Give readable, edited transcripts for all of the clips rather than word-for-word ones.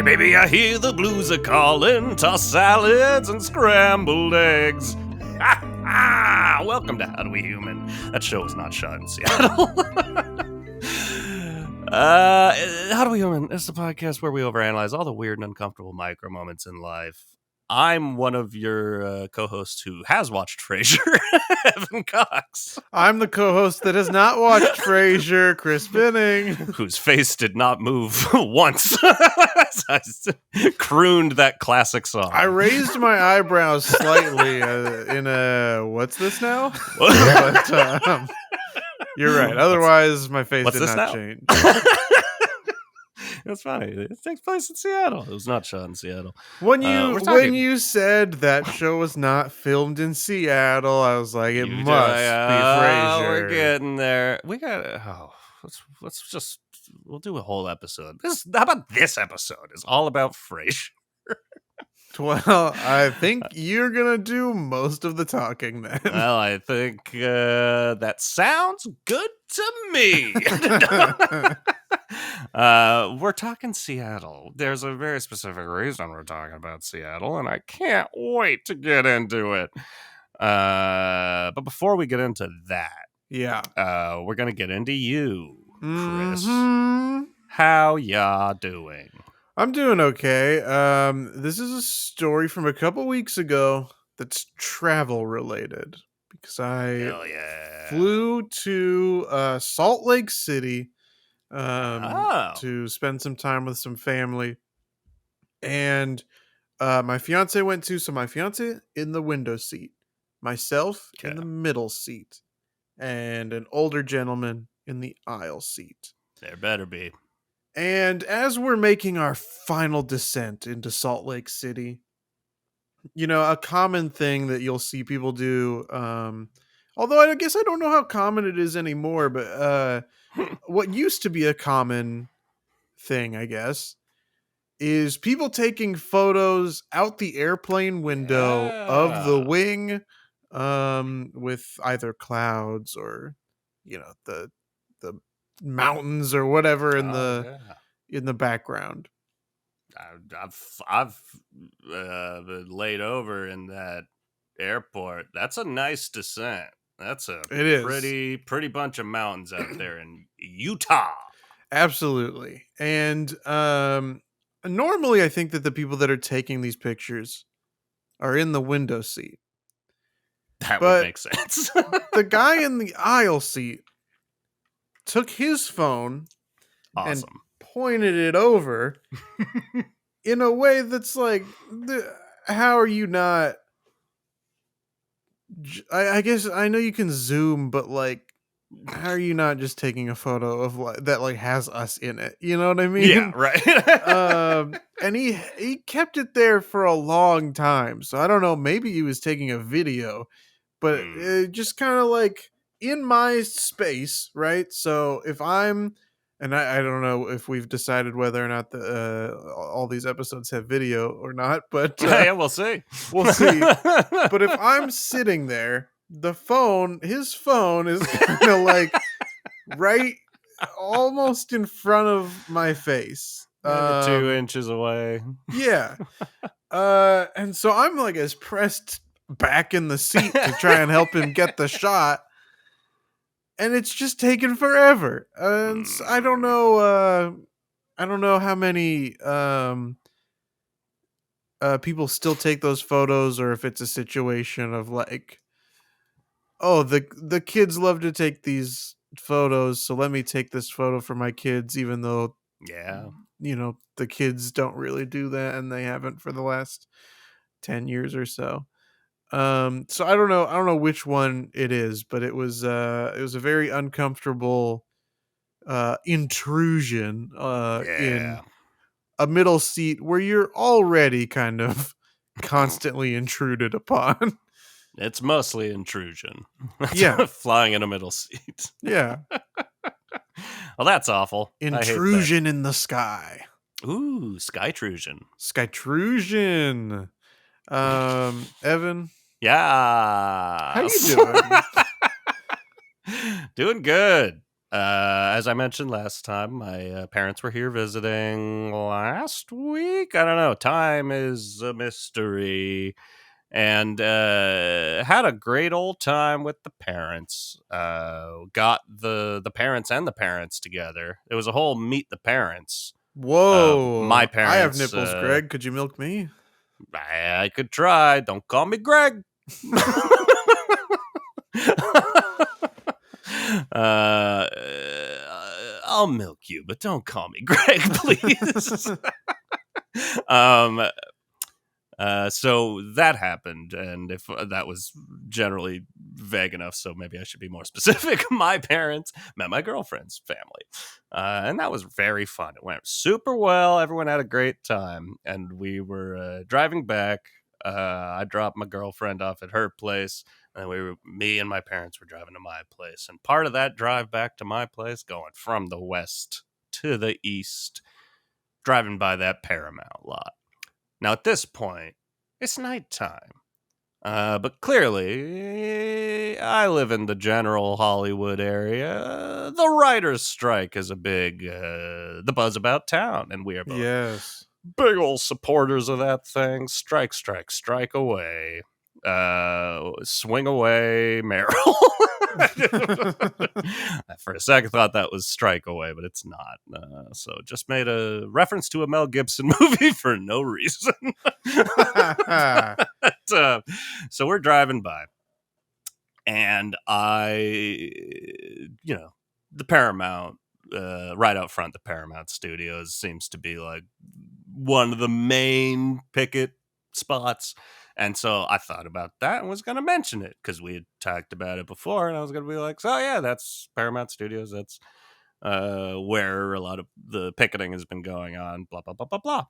baby, I hear the blues are calling. Tossed salads and scrambled eggs. Welcome to HowDoWeHuman. That show is not shot in Seattle. HowDoWeHuman is the podcast where we overanalyze all the weird and uncomfortable micro moments in life. I'm one of your co-hosts who has watched Frasier, Evan Cox. I'm the co-host that has not watched Frasier, Chris Binning. Whose face did not move once. I crooned that classic song. I raised my eyebrows slightly in a, what's this now? But, you're right. Otherwise, my face did not change. That's funny. It takes place in Seattle. It was not shot in Seattle. When you said that show was not filmed in Seattle, I was like, it must be Frasier. We're getting there. We got. We'll do a whole episode. How about this episode? Is all about Frasier. Well, I think you're gonna do most of the talking then. Well, I think that sounds good to me. We're talking Seattle. There's a very specific reason we're talking about Seattle, and I can't wait to get into it. But before we get into that, we're gonna get into you, Chris. Mm-hmm. How ya doing? I'm doing okay. This is a story from a couple weeks ago that's travel related because I flew to Salt Lake City to spend some time with some family, and my fiance went too. So my fiance in the window seat, myself in the middle seat, and an older gentleman in the aisle seat. There better be. And as we're making our final descent into Salt Lake City, you know, a common thing that you'll see people do, although I guess I don't know how common it is anymore, but what used to be a common thing, I guess, is people taking photos out the airplane window of the wing with either clouds or, you know, the mountains or whatever in the background. I've been laid over in that airport. That's a nice descent. That's pretty bunch of mountains out there in Utah. Absolutely. And normally I think that the people that are taking these pictures are in the window seat. That would make sense. The guy in the aisle seat took his phone and pointed it over in a way that's like, how are you not? I guess I know you can zoom, but like, how are you not just taking a photo of that like has us in it? You know what I mean? Yeah, right. And he kept it there for a long time. So I don't know. Maybe he was taking a video, but it just kind of like in my space, right? So if I'm, and I don't know if we've decided whether or not all these episodes have video or not, but yeah, we'll see. We'll see. But if I'm sitting there, his phone is kind of like right almost in front of my face. 2 inches away. Yeah. And so I'm like as pressed back in the seat to try and help him get the shot. And it's just taken forever. And I don't know how many people still take those photos, or if it's a situation of like, oh, the kids love to take these photos, so let me take this photo for my kids, even though you know, the kids don't really do that, and they haven't for the last 10 years or so. So I don't know which one it is, but it was a very uncomfortable intrusion in a middle seat where you're already kind of constantly intruded upon. It's mostly intrusion. Yeah. Flying in a middle seat. Yeah. Well, that's awful. Intrusion in the sky. Ooh, Skytrusion. Skytrusion. Evan. Yeah. How you doing? Doing good. As I mentioned last time, my parents were here visiting last week. I don't know. Time is a mystery. And had a great old time with the parents. Got the parents and the parents together. It was a whole meet the parents. My Whoa. I have parents. nipples, Greg. Could you milk me? I could try. Don't call me Greg. uh, I'll milk you, but don't call me Greg, please. um, so that happened, and if that was generally vague enough, so maybe I should be more specific. My parents met my girlfriend's family, and that was very fun. It went super well. Everyone had a great time, and we were driving back. I dropped my girlfriend off at her place, and me and my parents were driving to my place. And part of that drive back to my place, going from the west to the east, driving by that Paramount lot. Now, at this point, it's nighttime. But clearly, I live in the general Hollywood area. The writer's strike is a big, the buzz about town, and we are both Yes. big old supporters of that thing. Strike, strike, strike away. Swing away, Meryl. For a second, thought that was strike away, but it's not. So just made a reference to a Mel Gibson movie for no reason. But, so we're driving by, and the Paramount, right out front, the Paramount Studios seems to be like one of the main picket spots. And so I thought about that and was going to mention it because we had talked about it before. And I was going to be like, so yeah, that's Paramount Studios. That's where a lot of the picketing has been going on, blah, blah, blah, blah, blah.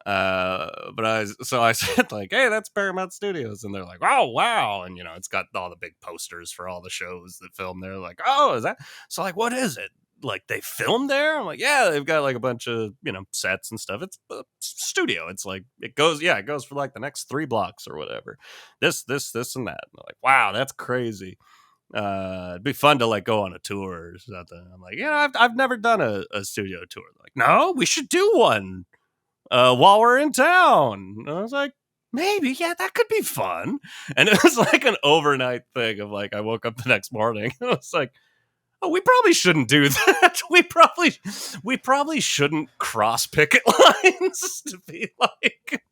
I said like, hey, that's Paramount Studios. And they're like, oh, wow. And, it's got all the big posters for all the shows that film there. Like, oh, is that? So like, what is it? Like they filmed there? I'm like, yeah, they've got like a bunch of sets and stuff. It's a studio. It's like it goes for like the next 3 blocks or whatever. This and that. And like, wow, that's crazy. It'd be fun to like go on a tour or something. I'm like, I've never done a studio tour. They're like, no, we should do one while we're in town. And I was like, maybe, yeah, that could be fun. And it was like an overnight thing of like, I woke up the next morning and I was like, oh, we probably shouldn't do that. We probably shouldn't cross picket lines to be like,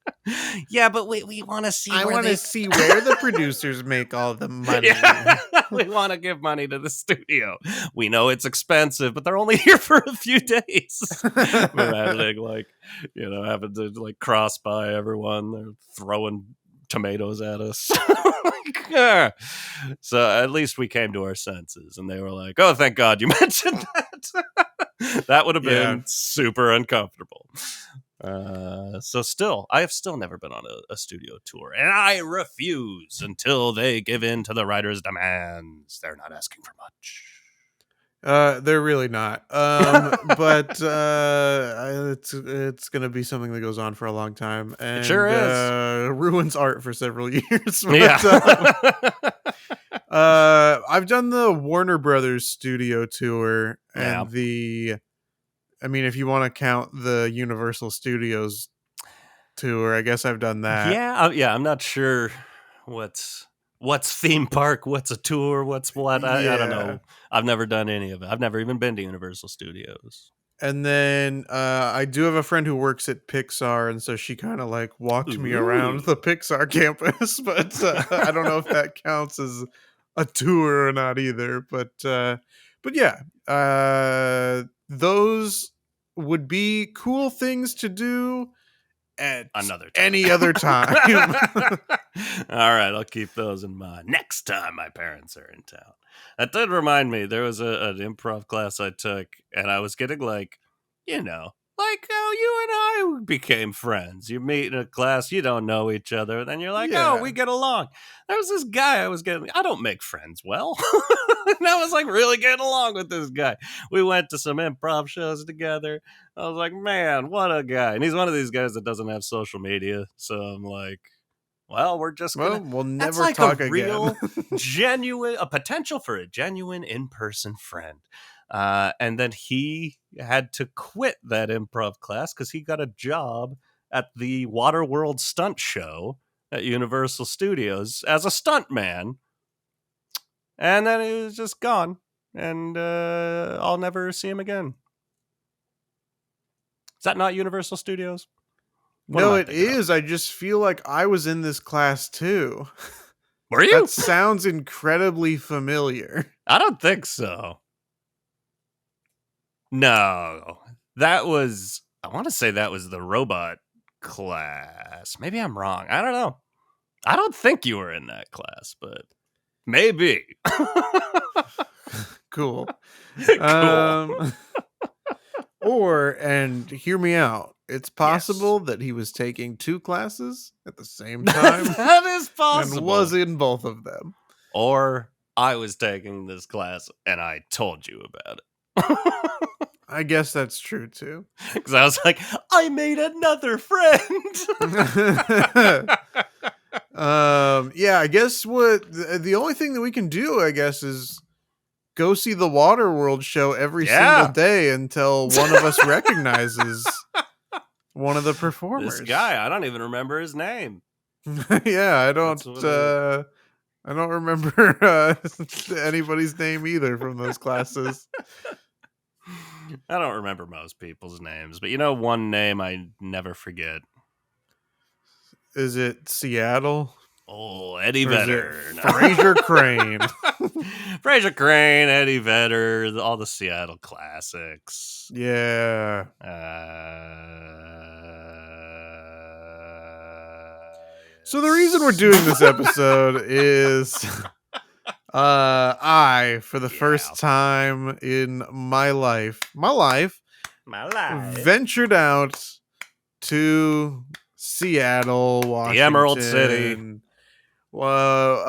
yeah, but we want to see. I want to see where the producers make all the money. Yeah. We want to give money to the studio. We know it's expensive, but they're only here for a few days. We're having like, having to like cross by everyone. They're throwing tomatoes at us. Yeah. So at least we came to our senses, and they were like, oh, thank God you mentioned that. That would have been super uncomfortable. So I have still never been on a studio tour, and I refuse until they give in to the writer's demands. They're not asking for much. They're really not. But it's gonna be something that goes on for a long time, and It sure is. Ruins art for several years. But, Yeah. I've done the Warner Brothers studio tour, and if you want to count the Universal Studios tour, I guess I've done that. Yeah. I'm not sure what's theme park, what's a tour, what's what. I don't know. I've never done any of it. I've never even been to Universal Studios. And then I do have a friend who works at Pixar, and so she kind of like walked me around the Pixar campus, but I don't know if that counts as a tour or not either. But yeah, those would be cool things to do at another time. Any other time. All right, I'll keep those in mind next time my parents are in town. That did remind me, there was an improv class I took, and I was getting like, like how you and I became friends. You meet in a class, you don't know each other, then you're like, oh, we get along. There was this guy I don't make friends well. And I was like really getting along with this guy. We went to some improv shows together. I was like, man, what a guy. And he's one of these guys that doesn't have social media. So I'm like, Well, we're just Well, gonna. we'll That's never like a talk again. real, genuine, a potential for a genuine in-person friend. And then he had to quit that improv class because he got a job at the Waterworld stunt show at Universal Studios as a stuntman, and then he was just gone, and I'll never see him again. Is that not Universal Studios? What am No, I it thinking of? is. I just feel like I was in this class too. Were That you? sounds incredibly familiar. I don't think so. No, that was. I want to say that was the robot class. Maybe I'm wrong. I don't know. I don't think you were in that class, but maybe. Cool. Cool. Um, and hear me out. It's Yes. possible that he was taking two classes at the same time That is and was possible. in both of them. Or I was taking this class and I told you about it. I guess that's true too. Because I was like, I made another friend. Yeah, I guess the only thing that we can do, I guess, is go see the Waterworld show every single Yeah. day until one of us recognizes one of the This performers. guy, I don't even remember his name. Yeah, That's what it. I don't remember anybody's name either from those classes. I don't remember most people's names, but you know one name I never forget. Is it Seattle Oh, Eddie or is it Vedder. No. Fraser Crane? Fraser Crane, Eddie Vedder, all the Seattle classics. Yeah. So the reason we're doing this episode is I, for the Yeah, first time in my life, my life. ventured out to Seattle, The Emerald City. Washington,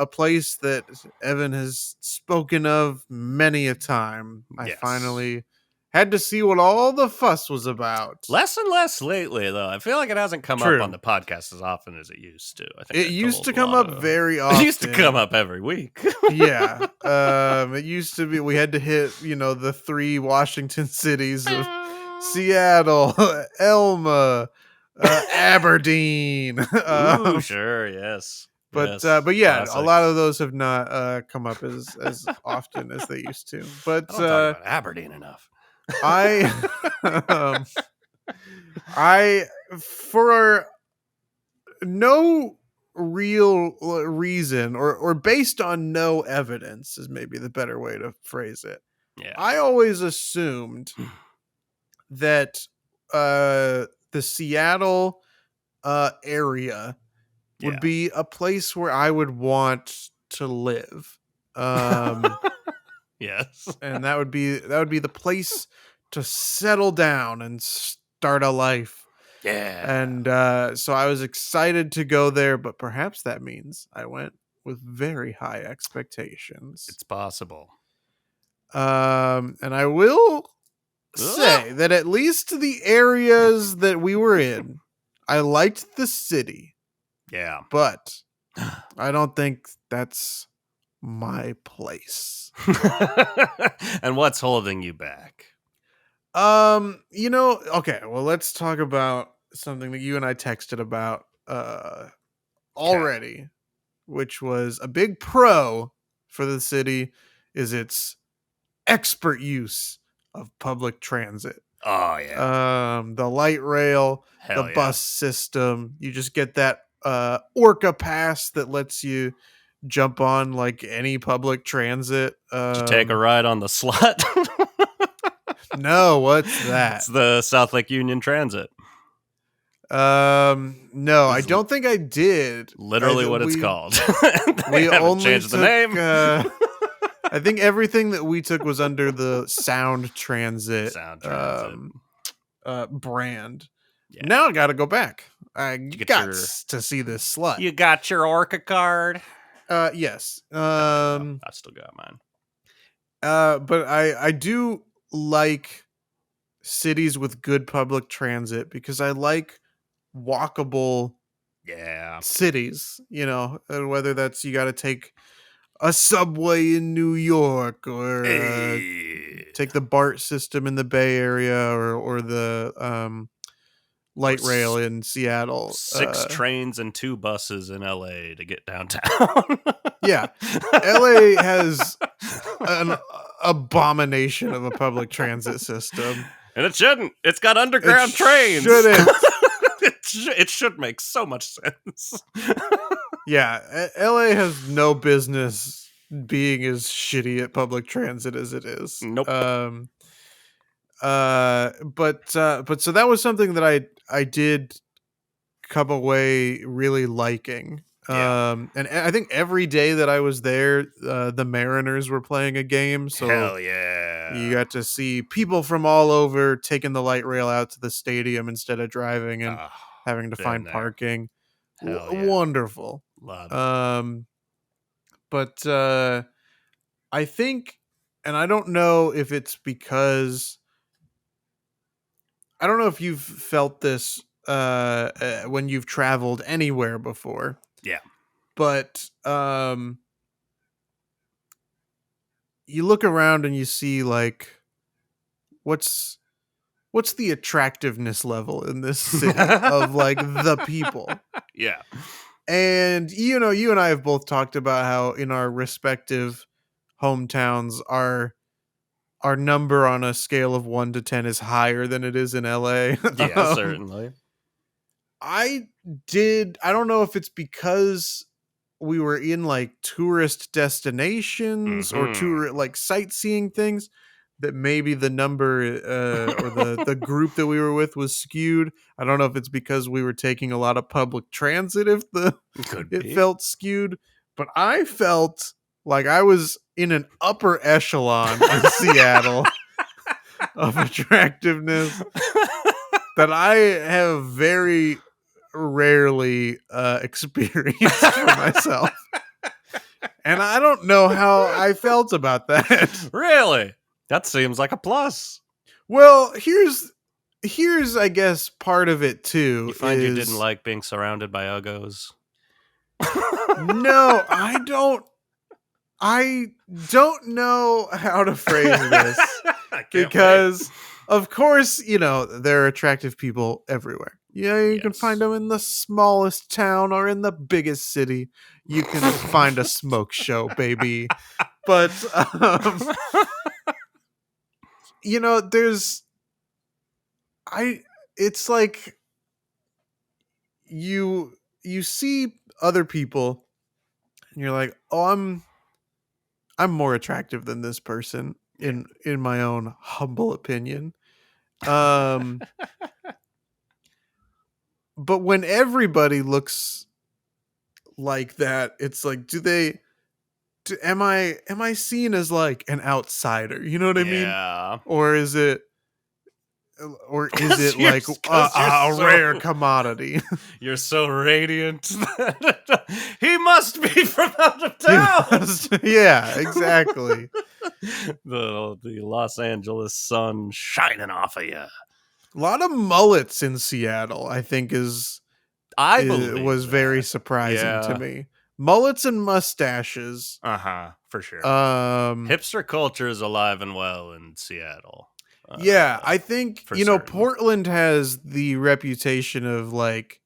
a place that Evan has spoken of many a time. I Yes. finally had to see what all the fuss was about. Less and less lately, though. I feel like it hasn't come up on True. the podcast as often as it used to. I think It I used told to a come lot up of. very It used to come often. up every week. Yeah. It used to be we had to hit, the three Washington cities of Seattle, Elma, Aberdeen. Ooh, sure, yes, yes, But yeah, a lot classics. of those have not come up as often as they used to. I But don't talk about Aberdeen enough. I um, I for no real reason or based on no evidence is maybe the better way to phrase it. Yeah, I always assumed that the Seattle area would yeah, be a place where I would want to live. Um yes, and that would be the place to settle down and start a life. yeah. And so I was excited to go there, but perhaps that means I went with very high expectations. It's possible. And I will Ugh. say that at least the areas that we were in, I liked the city, Yeah. but I don't think that's my place. And what's holding you back? Okay, well, let's talk about something that you and I texted about Okay. already, which was a big pro for the city is its expert use of public transit. Oh yeah. The light rail, the Hell yeah. bus system, you just get that Orca pass that lets you jump on like any public transit. Did you take a ride on the slot? No, what's It's that? the South Lake Union Transit. No, I This is don't think I did. literally what it's We called. They we haven't only changed the took name. I think everything that we took was under the Sound Transit Sound Transit. brand. Yeah. Now I got to go back. I Did you get got your to see this slut. You got your Orca card? Yes. Hell yeah. I still got mine. But I do like cities with good public transit because I like walkable Yeah. cities, and whether that's you got to take a subway in New York or Eh. take the BART system in the Bay Area or the Or light rail in Seattle. 6 trains and 2 buses in LA to get downtown. Yeah, LA has an abomination of a public transit system. And it shouldn't. It's got It underground trains. shouldn't. It should make so much sense. Yeah, LA has no business being as shitty at public transit as it is. Nope. But so that was something that I did come away really liking. Yeah. And I think every day that I was there, the Mariners were playing a game, so Hell you yeah. got to see people from all over taking the light rail out to the stadium instead of driving and Oh, having to been find there. parking. Hell yeah. Wonderful. Love it. But I think, and I don't know if it's because I don't know if you've felt this when you've traveled anywhere before, Yeah. but you look around and you see like what's the attractiveness level in this city of like the people. Yeah. And you and I have both talked about how in our respective hometowns our number on a scale of 1 to 10 is higher than it is in LA. Yeah, certainly. I don't know if it's because we were in like tourist destinations or Mm-hmm. like sightseeing things that maybe the number or the group that we were with was skewed. I don't know if it's because we were taking a lot of public transit if Could it be. felt skewed, but I felt like I was in an upper echelon in Seattle of attractiveness that I have very rarely experienced for myself. And I don't know how I felt about that. Really? That seems like a plus. Well, here's I guess part of it too You find you didn't is like being surrounded by uggos? no, I don't know how to phrase this I can't wait. because of course, there are attractive people everywhere. Yeah, you can find Yes. them in the smallest town or in the biggest city. You can find a smoke show, baby. But there's I it's like you see other people and you're like, "Oh, I'm more attractive than this person Yeah. in my own humble opinion." Um but when everybody looks like that, it's like am I seen as like an outsider? You know what I mean? Yeah. Or is it like 'Cause you're a rare so commodity? you're so radiant. He must be from out of He town. yeah, exactly. The Los Angeles sun shining off of you. A lot of mullets in Seattle, I think I believe was very that. surprising to Yeah. me. Mullets and mustaches. For sure. Um Hipster culture is alive and well in Seattle. yeah, I think For certain. Portland has the reputation of like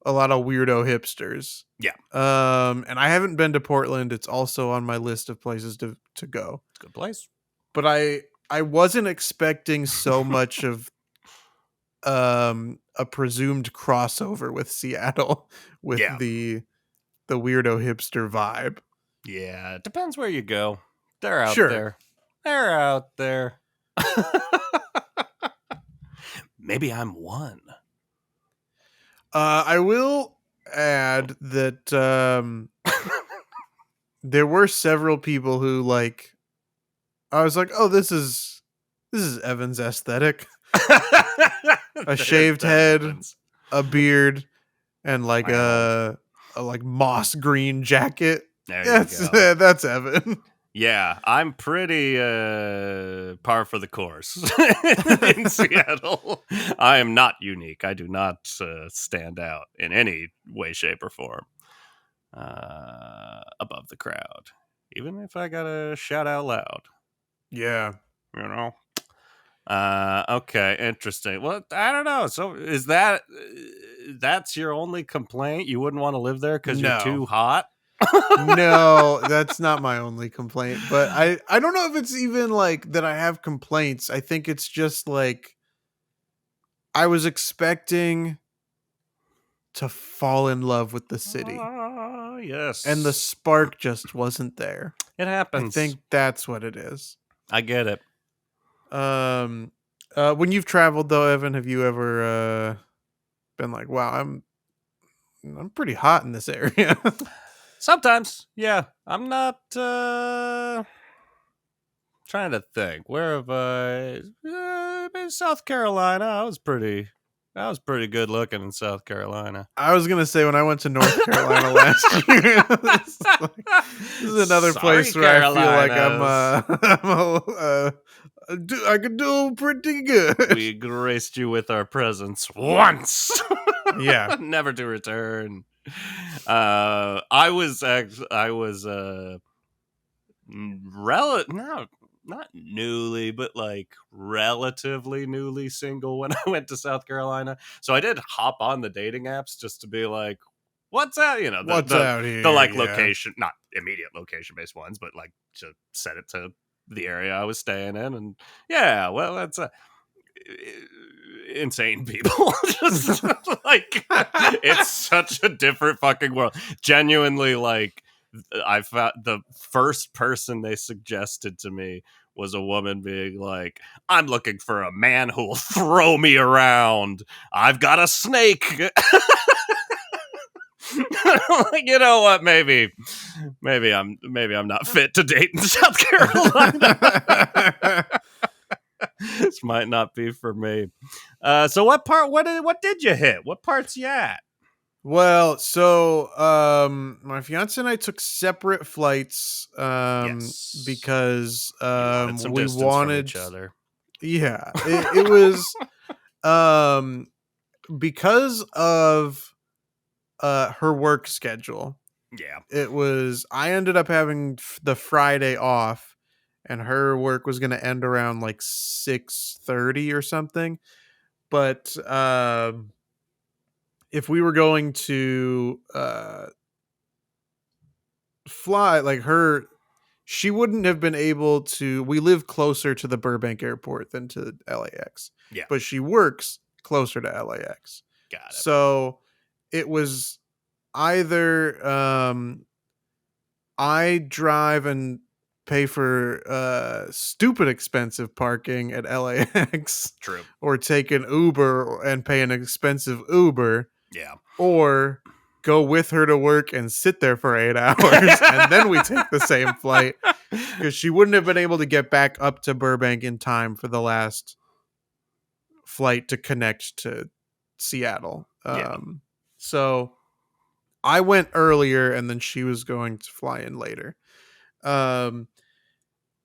a lot of weirdo hipsters. Yeah. And I haven't been to Portland. It's also on my list of places to go. It's a good place. But I wasn't expecting so much of a presumed crossover with Seattle with Yeah. the weirdo hipster vibe. Yeah. It depends where you go. They're out Sure. there. They're out there. Maybe I'm one. I will add that there were several people who like I was like, "Oh, this is Evan's aesthetic." A shaved head, a beard, and like Wow. a like moss green jacket. There That's you go. that's Evan. Yeah, I'm pretty par for the course in Seattle. I am not unique. I do not stand out in any way, shape, or form above the crowd, even if I gotta shout out loud. Yeah. You know. Okay, interesting. Well, I don't know. So, is that that's your only complaint? You wouldn't want to live there because you're No. too hot? No, that's not my only complaint, but I don't know if it's even like that I have complaints. I think it's just like I was expecting to fall in love with the city and the Yes. spark just wasn't there. It I happens. think that's what it is. I get it. Um when you've traveled though, Evan, have you ever been like, "Wow, I'm pretty hot in this area." Sometimes, yeah. I'm not trying to think. Where have I? In South Carolina. I was pretty good looking in South Carolina. I was gonna say when I went to North Carolina last year, this is another Sorry, place where I feel like Carolinas. I could do pretty good. We graced you with our presence once, Yeah, never to return. I was no, not newly, but like relatively newly single when I went to South Carolina. So I did hop on the dating apps just to be like, what's that? You know, what's out the here? like Yeah, location, not immediate location based ones, but like to set it to the area I was staying in. And yeah, well, that's insane people. Just like it's such a different fucking world. Genuinely, like I found the first person they suggested to me was a woman being like, I'm looking for a man who'll throw me around. I've got a snake. You know what? Maybe I'm not fit to date in South Carolina. This might not be for me. So what part? What did you hit? What parts you at? well, so my fiance and I took separate flights Yes, because you wanted some we distance from wanted, each other. yeah, it was um because of her work schedule. Yeah, It was I ended up having the Friday off, and her work was going to end around like 6:30 or something. But if we were going to fly, like her, she wouldn't have been able to. We live closer to the Burbank airport than to LAX, yeah, but she works closer to LAX. got it. So it was either I drive and pay for stupid expensive parking at LAX, True. or take an Uber and pay an expensive Uber, Yeah. or go with her to work and sit there for 8 hours and then we take the same flight, because she wouldn't have been able to get back up to Burbank in time for the last flight to connect to Seattle. Yeah. So I went earlier and then she was going to fly in later. Um,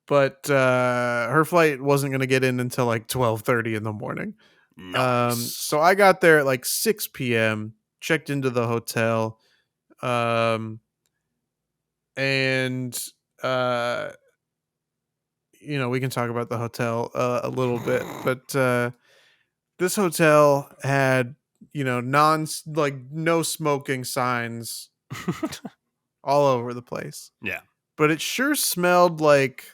but her flight wasn't going to get in until like 12:30 in the morning. Nice. So I got there at like 6 p.m., checked into the hotel, um, and uh, we can talk about the hotel a little bit, but this hotel had non like no smoking signs all over the place, Yeah. but it sure smelled like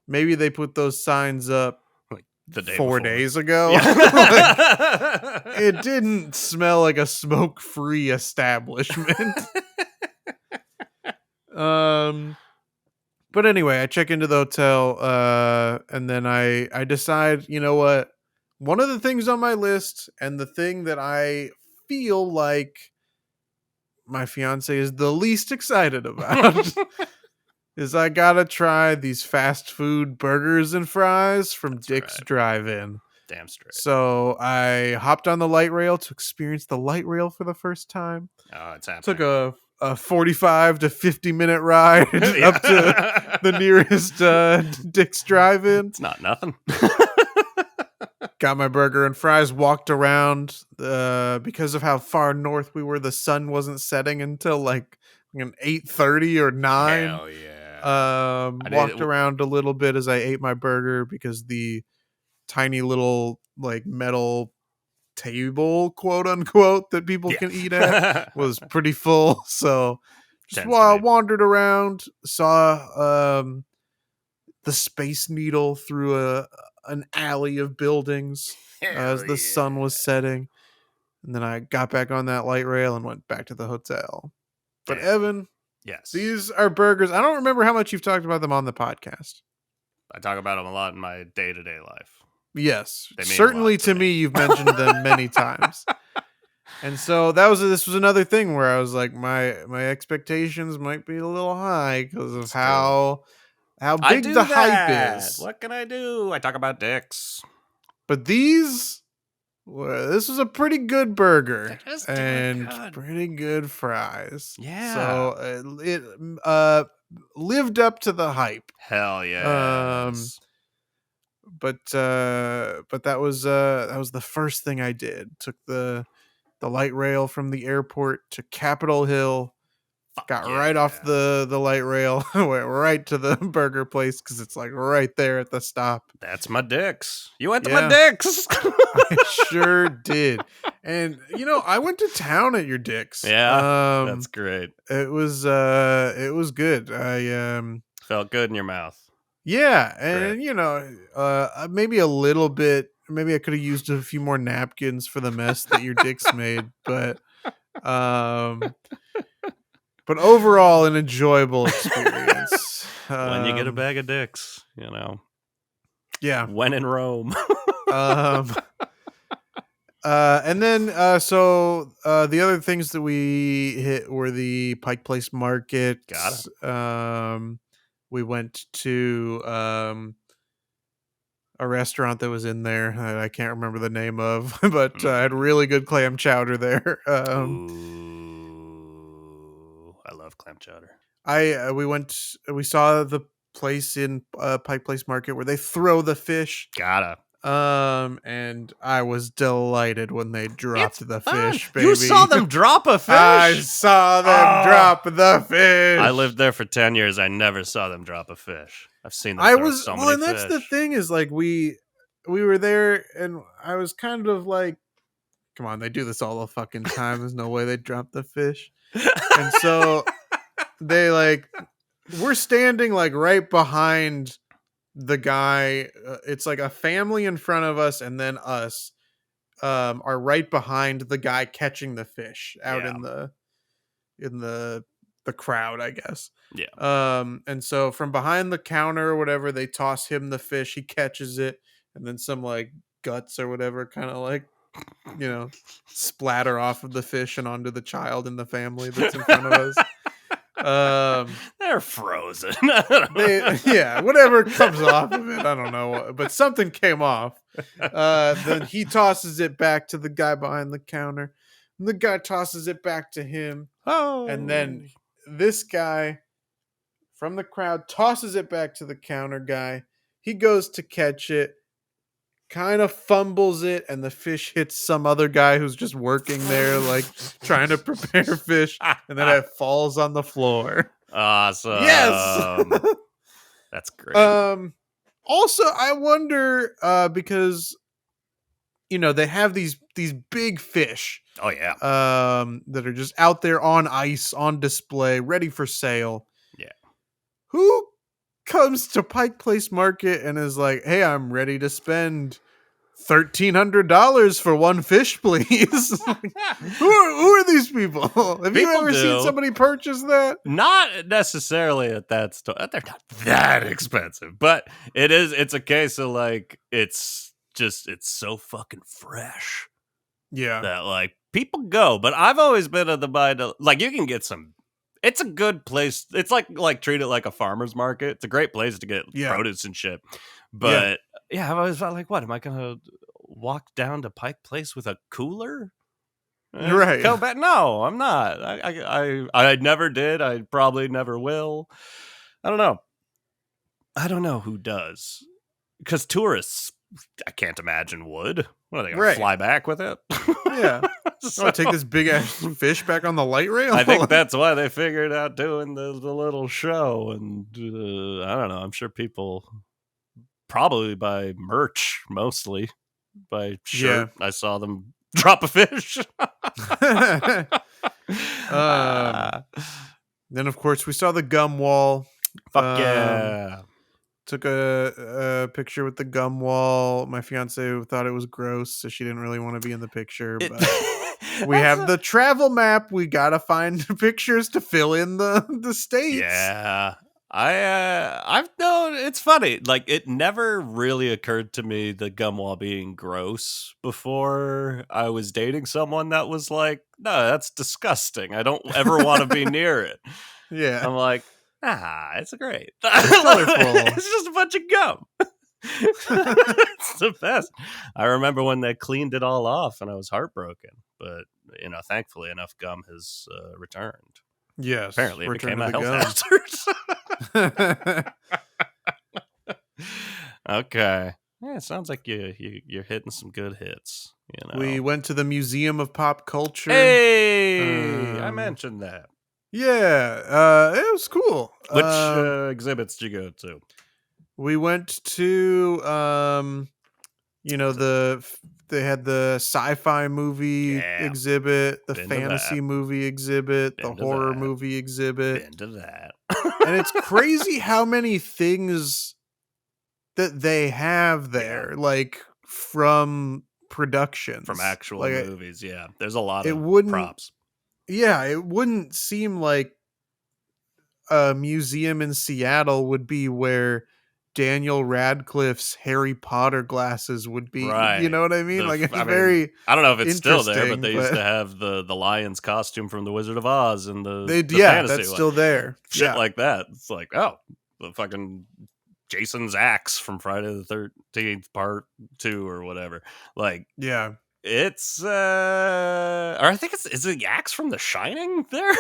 maybe they put those signs up Like the day 4 before. days ago. Like, Yeah. it didn't smell like a smoke-free establishment. um but anyway, I check into the hotel, and then I decide, you know what? One of the things on my list, and the thing that I feel like my fiance is the least excited about, is I gotta try these fast food burgers and fries from That's Dick's right. Drive-In. Damn straight. So I hopped on the light rail to experience the light rail for the first time. Oh, it's Took happening. a a 45 to 50-minute ride up to Yeah. the nearest Dick's Drive-In. It's not nothing. Got my burger and fries, walked around. Because of how far north we were, the sun wasn't setting until like 8:30 or 9. Hell yeah. I did. Walked around a little bit as I ate my burger because the tiny little like metal table, quote unquote, that people can eat at Yeah. was pretty full. So just Tends to be. wandered around, saw the Space Needle through an alley of buildings as Hell the sun was yeah. setting. And then I got back on that light rail and went back to the hotel. But Damn. Evan, Yes. these are burgers. I don't remember how much you've talked about them on the podcast. I talk about them a lot in my day-to-day life. Yes, They mean a certainly lot to me, you've mentioned them many times. And so this was another thing where I was like, my expectations might be a little high because of It's true. how I big do the hype that. is. What can I do? I talk about dicks. But these, well, this was a pretty good burger It is doing and good. pretty good fries. Yeah. So it lived up to the hype. Hell yes. But that was the first thing I did. Took the light rail from the airport to Capitol Hill. Got right off the light rail, went right to the burger place because it's like right there at the stop. That's my dicks. You went to Yeah. my dicks. I sure did. And I went to town at your Dick's. Yeah, that's great. It was good. I Felt good in your mouth. yeah, and maybe a little bit. Maybe I could have used a few more napkins for the mess that your Dick's made, but overall, an enjoyable experience. When you get a bag of dicks, yeah. When in Rome. And then so the other things that we hit were the Pike Place Market. Got it. We went to a restaurant that was in there that I can't remember the name of, but I had really good clam chowder there. Ooh, I love clam chowder. We saw the place in Pike Place Market where they throw the fish. Gotta. And I was delighted when they dropped the fish, baby. You saw them drop a fish? I saw them drop the fish. I lived there for 10 years. I never saw them drop a fish. I've seen them throw so many and that's fish. the thing is like we were there and I was kind of like, come on, they do this all the fucking time. There's no way they drop the fish. And so they we're standing like right behind the guy. It's like a family in front of us and then us are right behind the guy catching the fish out in the crowd, I guess. Yeah. And so from behind the counter or whatever, they toss him the fish, he catches it, and then some like guts or whatever kind of splatter off of the fish and onto the child in the family that's in front of us. They're frozen. Whatever comes off of it, I don't know, but something came off. Then he tosses it back to the guy behind the counter, and the guy tosses it back to him. And then this guy from the crowd tosses it back to the counter guy. He goes to catch it, kind of fumbles it, and the fish hits some other guy who's just working there, like trying to prepare fish, and then it falls on the floor. Awesome. Yes. That's great. Also, I wonder because they have these big fish. Oh yeah. That are just out there on ice, on display, ready for sale. Yeah. Who comes to Pike Place Market and is like, "Hey, I'm ready to spend $1,300 for one fish, please." who are these people? Have you ever seen somebody purchase that? Not necessarily at that store. They're not that expensive, but it's a case of like it's so fucking fresh. Yeah. That like people go, but I've always been of the mind of, like you can get some. It's a good place. It's like treat it like a farmer's market. It's a great place to get produce and shit. But I've always felt like, what am I gonna walk down to Pike Place with a cooler? Right. Go back. No, I'm not. I never did. I probably never will. I don't know. I don't know who does. Because tourists, I can't imagine would. What are they going to Right. fly back with it? Yeah. Oh, I So take this big ass fish back on the light rail. I think that's why they figured out doing the little show. And I don't know. I'm sure people probably buy merch mostly, by Yeah. shirt. I saw them drop a fish. um. Ah, Then of course we saw the gum wall. fuck Um. yeah. Took a picture with the gum wall. My fiance thought it was gross, so she didn't really want to be in the picture. It, But we that's have the travel map. We gotta find pictures to fill in the states. yeah. I've known it's funny. Like it never really occurred to me the gum wall being gross before I was dating someone that was like, no, that's disgusting. I don't ever want to be near it. Yeah, I'm like, it's great. it's colorful. It's just a bunch of gum. It's the best. I remember when they cleaned it all off and I was heartbroken. But, thankfully enough gum has returned. Yes, Apparently it return became to a the health gum. hazard. Okay. Yeah, it sounds like you're hitting some good hits, We went to the Museum of Pop Culture. Hey, I Um, mentioned that. yeah, it was cool. Which exhibits did you go to? We went to they had the sci-fi movie Yeah, exhibit, the been to that. fantasy movie exhibit, the Been to horror that. movie exhibit. Been to that. And it's crazy how many things that they have Yeah, there, like from from productions. actual Like movies. Yeah, there's a lot it of wouldn't props. yeah, it wouldn't seem like a museum in Seattle would be where Daniel Radcliffe's Harry Potter glasses would be. You Right. know what I mean? Like it's I mean, very I don't know if it's still there, but interesting, they used but to have the lion's costume from the Wizard of Oz and the yeah, fantasy that's one. still there. Shit Yeah. like that. It's like, oh, the fucking Jason's axe from Friday the 13th part 2 or whatever. Like Yeah. it's or I think is it the axe from The Shining there?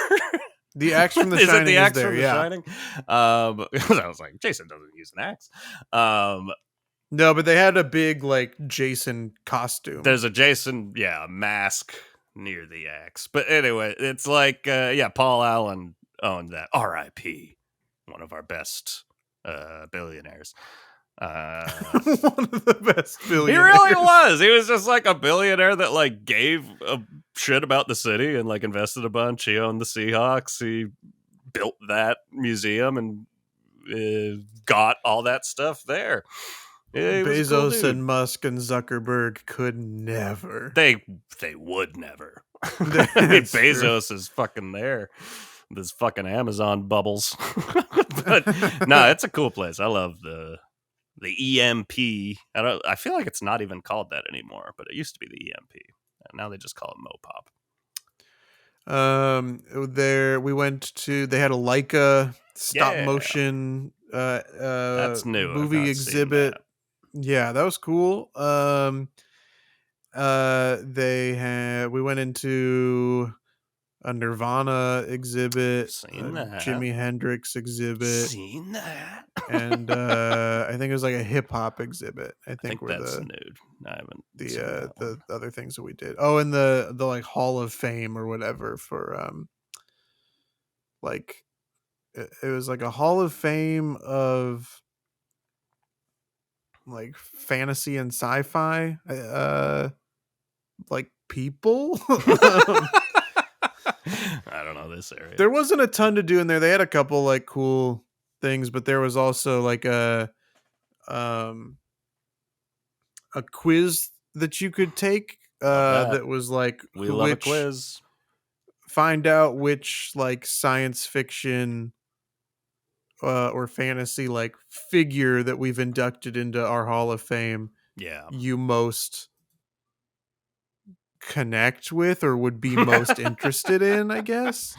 The axe from The Is it Shining the is axe there, from The yeah. Shining? 'Cause I was like, Jason doesn't use an axe. Um, No, but they had a big like Jason costume. there's a Jason, mask near the axe. But anyway, it's like, Paul Allen owned that. R.I.P. One of our best billionaires. One of the best He really billionaires. was. He was just like a billionaire that like gave a shit about the city and like invested a bunch. He owned the Seahawks. He built that museum and got all that stuff there. Yeah, he was a cool Bezos dude. and Musk and Zuckerberg could never. They would never. I mean, That's true. Bezos is fucking there. This fucking Amazon bubbles. But no, it's a cool place. I love the EMP. I feel like it's not even called that anymore, but it used to be the EMP. And now they just call it Mopop. There we went to. They had a Leica stop Yeah, motion that's new. I've movie not seen exhibit. that. Yeah, that was cool. They had. We went into a Nirvana exhibit, a Seen that. Jimi Hendrix exhibit, Seen that. and I think it was like a hip hop exhibit. I I think think were that's nude. I haven't seen that the one. other things that we did. Oh, and the like Hall of Fame or whatever for like it was like a Hall of Fame of like fantasy and sci-fi like people. I don't know this area. There wasn't a ton to do in there. They had a couple like cool things, but there was also like um a quiz that you could take Love that. that was like We love a which quiz. find out which like science fiction or fantasy like figure that we've inducted into our Hall of Fame Yeah. you most connect with or would be most interested in, I guess.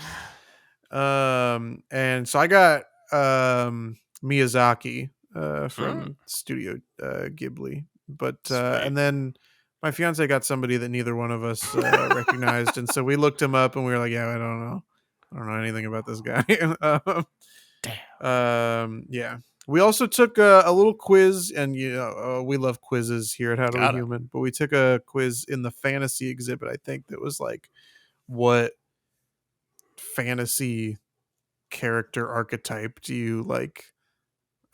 And so I got Miyazaki Mm, from Studio Ghibli, but sweet. and then my fiance got somebody that neither one of us recognized, and so we looked him up, and we were like, "Yeah, I don't know anything about this guy." Damn. Yeah. We also took a little quiz, and we love quizzes here at How Do We Gotta. Human. But we took a quiz in the fantasy exhibit. I think that was like, what fantasy character archetype do you like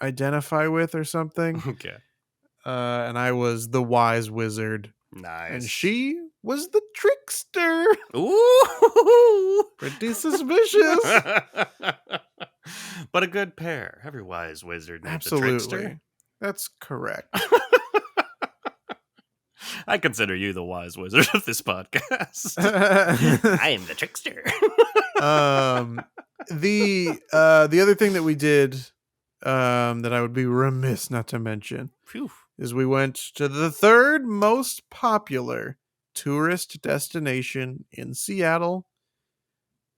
identify with or something? Okay. And I was the wise wizard, and Nice. she was the trickster. Ooh. Pretty suspicious. But a good pair. Every wise wizard needs a trickster. Absolutely. That's correct. I consider you the wise wizard of this podcast. I am the trickster. um the other thing that we did, that I would be remiss not to mention, Phew. is we went to the third most popular tourist destination in Seattle,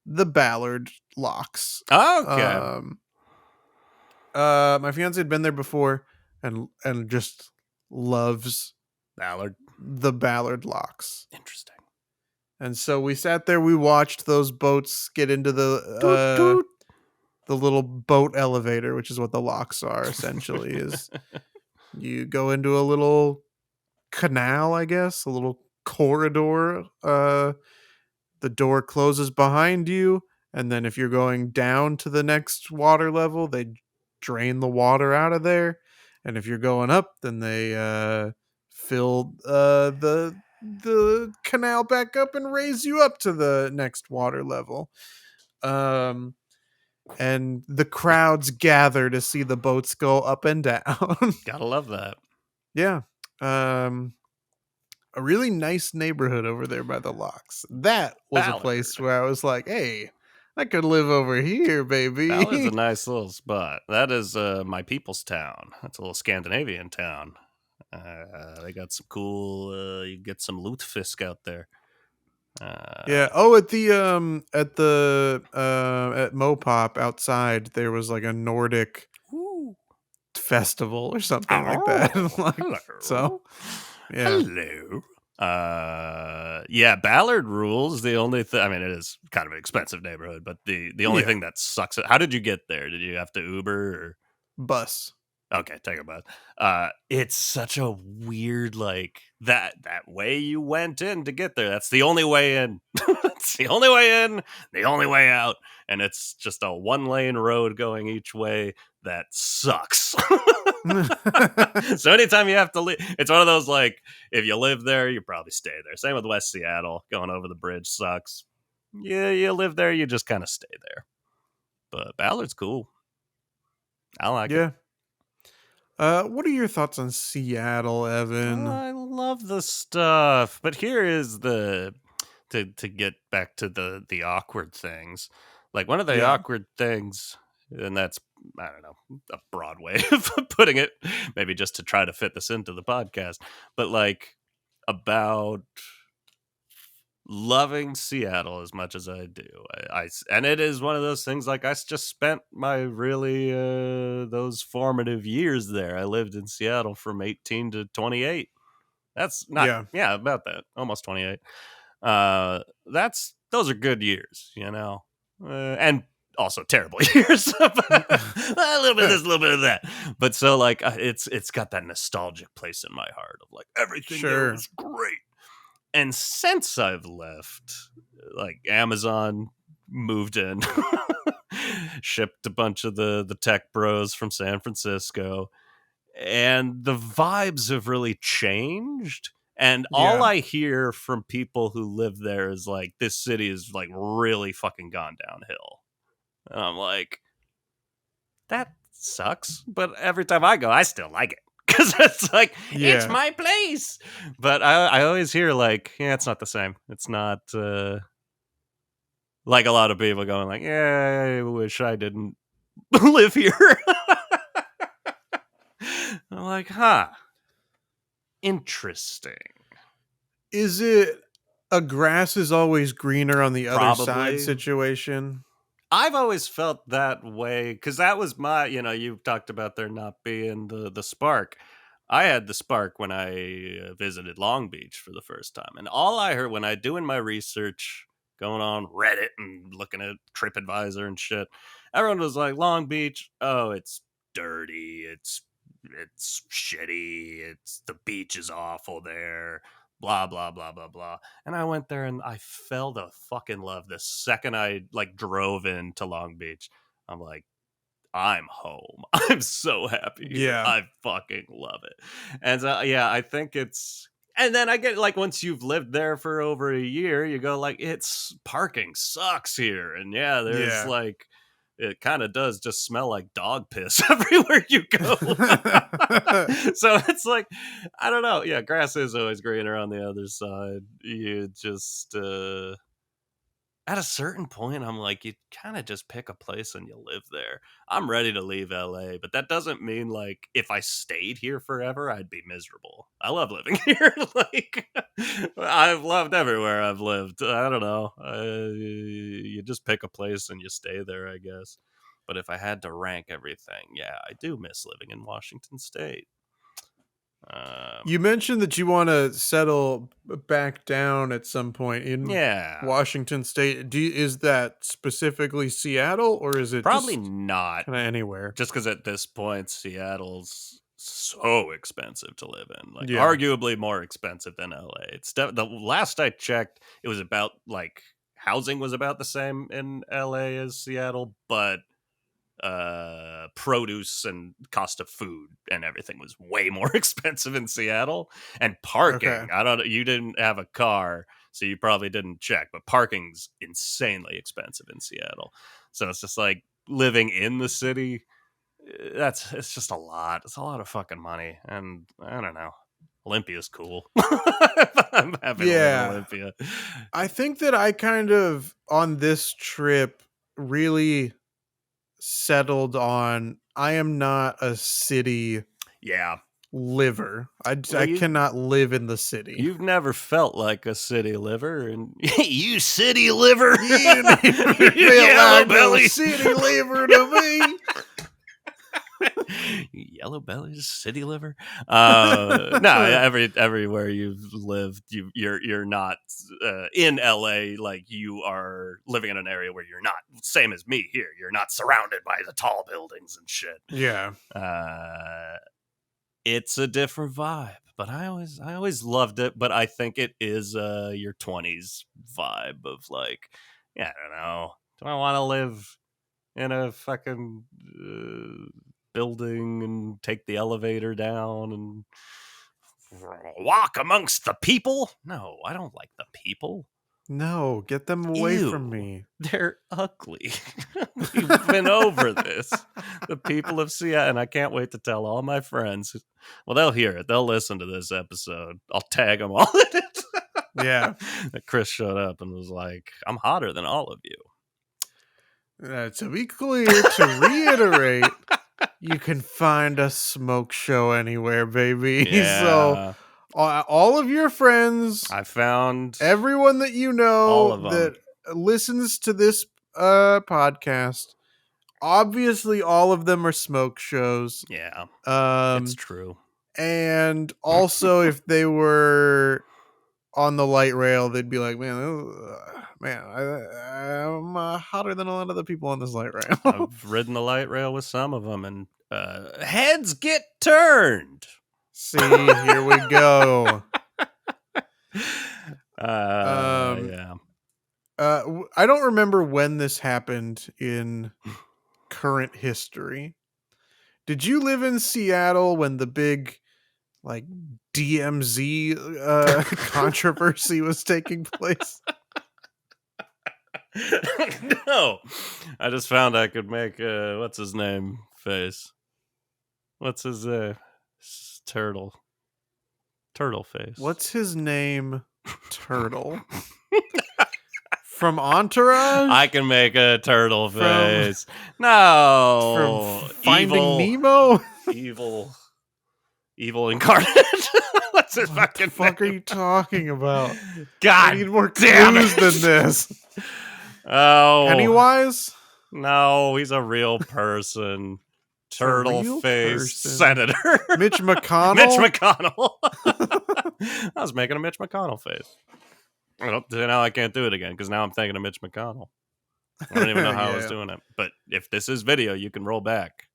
the Ballard Locks. Okay. um my fiance had been there before, and just loves Ballard. the Ballard Locks. Interesting. And so we sat there, we watched those boats get into Toot toot. the little boat elevator, which is what the locks are essentially. Is you go into a little canal, I guess, a little corridor. The door closes behind you, and then if you're going down to the next water level, they drain the water out of there. And if you're going up, then they fill the canal back up and raise you up to the next water level. And the crowds gather to see the boats go up and down. Gotta love that. Yeah. A really nice neighborhood over there by the locks. That was a place Ballard. where I was like, "Hey, I could live over here, Ballard's a baby." nice little spot. That is my people's town. That's a little Scandinavian town. They got some cool. You get some lutefisk out there. Yeah. Oh, at at Mopop outside, there was like a Nordic Ooh. festival or something like that. Oh, Like, so, hello. yeah. Hello. Yeah, Ballard rules. The only thing, I mean, it is kind of an expensive neighborhood, but the only Yeah. thing that sucks. How did you get there? Did you have to Uber or? Bus. Okay, take a bus. It's such a weird, like that way you went in to get there. That's the only way in. It's the only way in, the only way out, and it's just a 1-lane road going each way. That sucks. So anytime you have to leave, it's one of those like if you live there, you probably stay there. Same with West Seattle. Going over the bridge sucks. Yeah, you live there, you just kind of stay there. But Ballard's cool. I like it. Yeah. What are your thoughts on Seattle, Evan? I love the stuff, but here is the to get back to the awkward things. Like one of the Yeah. awkward things, and that's I don't know a broad way of putting it, maybe just to try to fit this into the podcast, but like about loving Seattle as much as I do. And it is one of those things like just spent my really those formative years there. I lived in Seattle from 18 to 28. That's not Yeah. yeah, about that. Almost 28. That's those are good years, you know. And also terrible years. A little bit of this, a little bit of that. But so like it's got that nostalgic place in my heart of like everything there Sure. was great. And since I've left, like Amazon moved in, shipped a bunch of the tech bros from San Francisco, and the vibes have really changed. And all Yeah. I hear from people who live there is like, this city is like really fucking gone downhill. And I'm like, that sucks. But every time I go, I still like it. Because it's like, it's Yeah. my place. But I always hear like, yeah, it's not the same. It's not like a lot of people going like, yeah, I wish I didn't live here. I'm like, huh, interesting. Is it a grass is always greener on the other side Probably. situation? I've always felt that way because that was my, you talked about there not being the spark. I had the spark when I visited Long Beach for the first time. And all I heard when I doing my research, going on Reddit and looking at TripAdvisor and shit, everyone was like, Long Beach, oh, it's dirty, it's shitty, it's the beach is awful there, blah blah blah blah blah. And I went there and I fell to fucking love the second I like drove into Long Beach. I'm like, I'm home. I'm so happy here. Yeah. I fucking love it. And so, yeah, I think it's. And then I get like once you've lived there for over a year, you go like, it's parking sucks here. And yeah, there's Yeah. like, it kind of does just smell like dog piss everywhere you go. So it's like, I don't know. Yeah, grass is always greener on the other side. You just, at a certain point, I'm like, you kind of just pick a place and you live there. I'm ready to leave LA, but that doesn't mean like if I stayed here forever, I'd be miserable. I love living here. Like, I've loved everywhere I've lived. I don't know. You just pick a place and you stay there, I guess. But if I had to rank everything, yeah, I do miss living in Washington State. You mentioned that you want to settle back down at some point in Yeah, Washington State. Is that specifically Seattle, or is it probably just not. kind of anywhere? Just because at this point Seattle's so expensive to live in, like Yeah. arguably more expensive than LA. It's the last I checked, it was about like housing was about the same in LA as Seattle, but produce and cost of food and everything was way more expensive in Seattle. And Okay. parking, I don't know, you didn't have a car, so you probably didn't check, but parking's insanely expensive in Seattle. So it's just like living in the city, it's just a lot. It's a lot of fucking money, and I don't know. Olympia's cool. I'm happy to live in Yeah. Olympia. I think that I kind of on this trip really settled on I am not a city Yeah. liver. Well, I cannot live in the city. you've never felt like a city liver, and you city liver, You never you feel yellow like no belly, city liver to me. yellow bellies, city liver. No, everywhere you've lived, you're not in LA. Like you are living in an area where you're not. Same as me here. You're not surrounded by the tall buildings and shit. Yeah. It's a different vibe, but I always loved it. But I think it is your 20s vibe of like, yeah, I don't know. Do I want to live in a fucking building and take the elevator down and walk amongst the people? No, I don't like the people. No, get them away from Ew, me. they're ugly. We've been over this. The people of Seattle, and I can't wait to tell all my friends. Well, they'll hear it. They'll listen to this episode. I'll tag them all in it. Yeah. That Chris showed up and was like, I'm hotter than all of you. To be clear, to reiterate, you can find a smoke show anywhere, baby. So Yeah. all of your friends, I found everyone that you all know of them. that listens to this podcast, obviously all of them are smoke shows. Yeah, Um it's true. and also if they were on the light rail, they'd be like, I'm hotter than a lot of the people on this light rail. I've ridden the light rail with some of them, and heads get turned. See, here we go. Yeah. I don't remember when this happened in current history. Did you live in Seattle when the big like DMZ controversy was taking place? No, I just found I could make what's his name face. What's his turtle face? What's his name? Turtle. From Entourage? I can make a turtle face. No, From Finding evil, Nemo? evil incarnate. What's his What fucking the fuck name? are you talking about? God, I need more damn clues it. than this. Oh, Pennywise? no, he's a real person. A turtle real face person. senator. Mitch Mitch McConnell? McConnell. I was making a Mitch McConnell face. Now I can't do it again because now I'm thinking of Mitch McConnell. I don't even know how I was Yeah. doing it. But if this is video, you can roll back.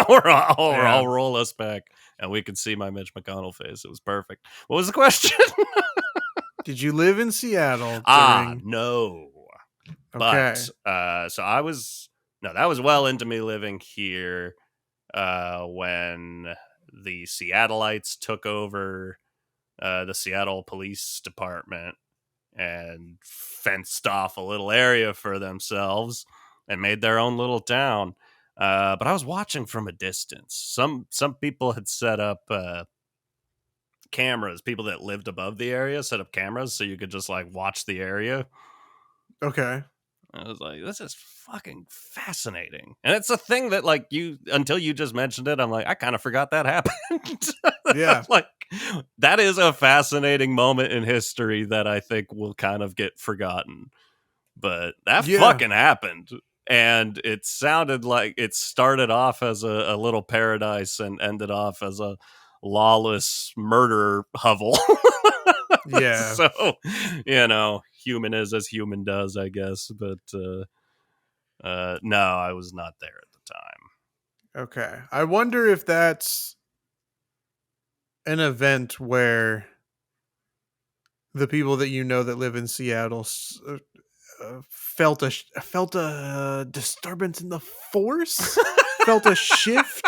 or Yeah. I'll roll us back and we can see my Mitch McConnell face. It was perfect. What was the question? Did you live in Seattle during? No. But Okay. so I was no, that was well into me living here when the Seattleites took over the Seattle Police Department and fenced off a little area for themselves and made their own little town. But I was watching from a distance. Some people had set up cameras. People that lived above the area set up cameras so you could just like watch the area. Okay. I was like, this is fucking fascinating. And it's a thing that, like, until you just mentioned it, I'm like, I kind of forgot that happened. Yeah. Like, that is a fascinating moment in history that I think will kind of get forgotten. But that Yeah. fucking happened. And it sounded like it started off as a little paradise and ended off as a lawless murder hovel. Yeah. So, human is as human does, I guess. But no, I was not there at the time. Okay. I wonder if that's an event where the people that you know that live in Seattle felt a disturbance in the force, felt a shift,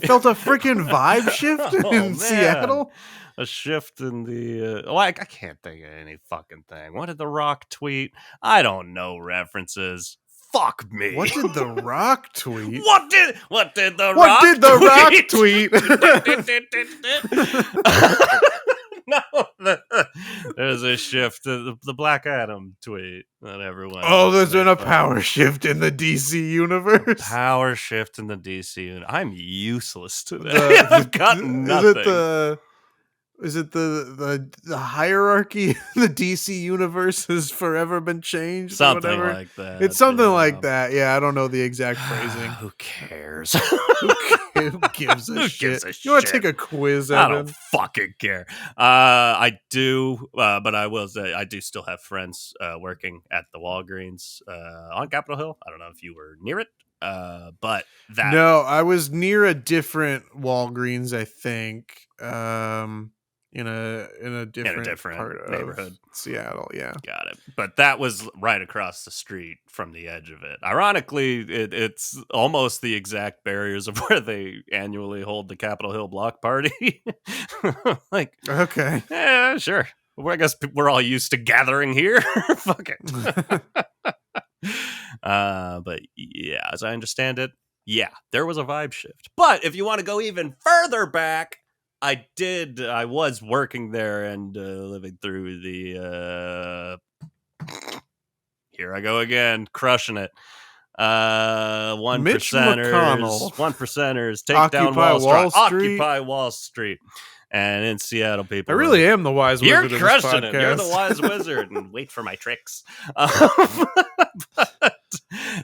felt a freaking vibe shift Oh in man, Seattle. a shift in the. I can't think of any fucking thing. What did The Rock tweet? I don't know references. Fuck me. What did The Rock tweet? What did The What Rock did The Rock tweet? No, there's a shift. The Black Adam tweet that everyone. Oh, there's been a made fun of. power shift in the DC universe. Power shift in the DC unit. I'm useless today. The I've got nothing. Is it the hierarchy? The DC universe has forever been changed, or Something whatever. like that. It's something Yeah. like that. Yeah, I don't know the exact phrasing. Who cares? Who gives a Who shit? gives a You want to shit? take a quiz, I Evan? don't fucking care. I do, but I will say I do still have friends working at the Walgreens on Capitol Hill. I don't know if you were near it, but that No, I was near a different Walgreens, I think. In a different part of neighborhood. Seattle, yeah. Got it. But that was right across the street from the edge of it. Ironically, it's almost the exact barriers of where they annually hold the Capitol Hill Block Party. Like, Okay. yeah, sure. Well, I guess we're all used to gathering here. Fuck it. But yeah, as I understand it, yeah, there was a vibe shift. But if you want to go even further back, I was working there and living through the here I go again, crushing it. Mitch McConnell. One percenters take Occupy down Wall Street. Wall Street. Occupy Wall Street. And in Seattle, people I really am the wise You're wizard of this crushing it. podcast. You're the wise wizard. And wait for my tricks. But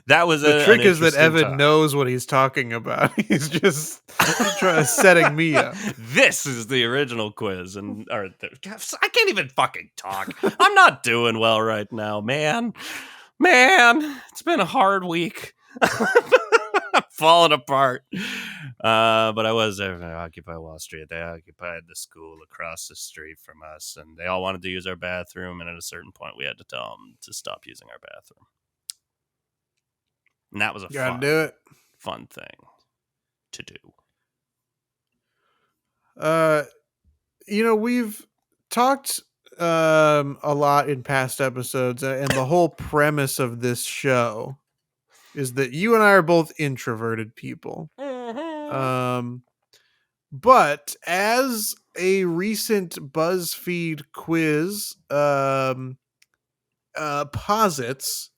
that was The trick an is that interesting Evan time. knows what he's talking about. He's just setting me up. This is the original quiz, I can't even fucking talk. I'm not doing well right now, man. It's been a hard week. I'm falling apart. But I was there to Occupy Wall Street. They occupied the school across the street from us, and they all wanted to use our bathroom. And at a certain point, we had to tell them to stop using our bathroom. And that was a fun thing to do. We've talked a lot in past episodes, and the whole premise of this show is that you and I are both introverted people. But as a recent BuzzFeed quiz posits,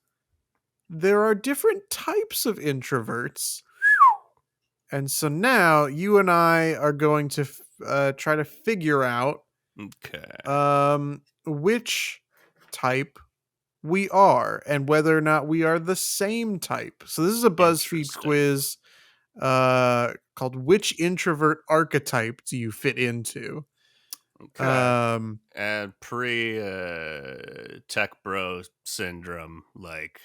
there are different types of introverts. And so now you and I are going to try to figure out which type we are and whether or not we are the same type. So this is a BuzzFeed quiz called "Which Introvert Archetype Do You Fit Into?" Okay. Um, And pre tech bro syndrome, like,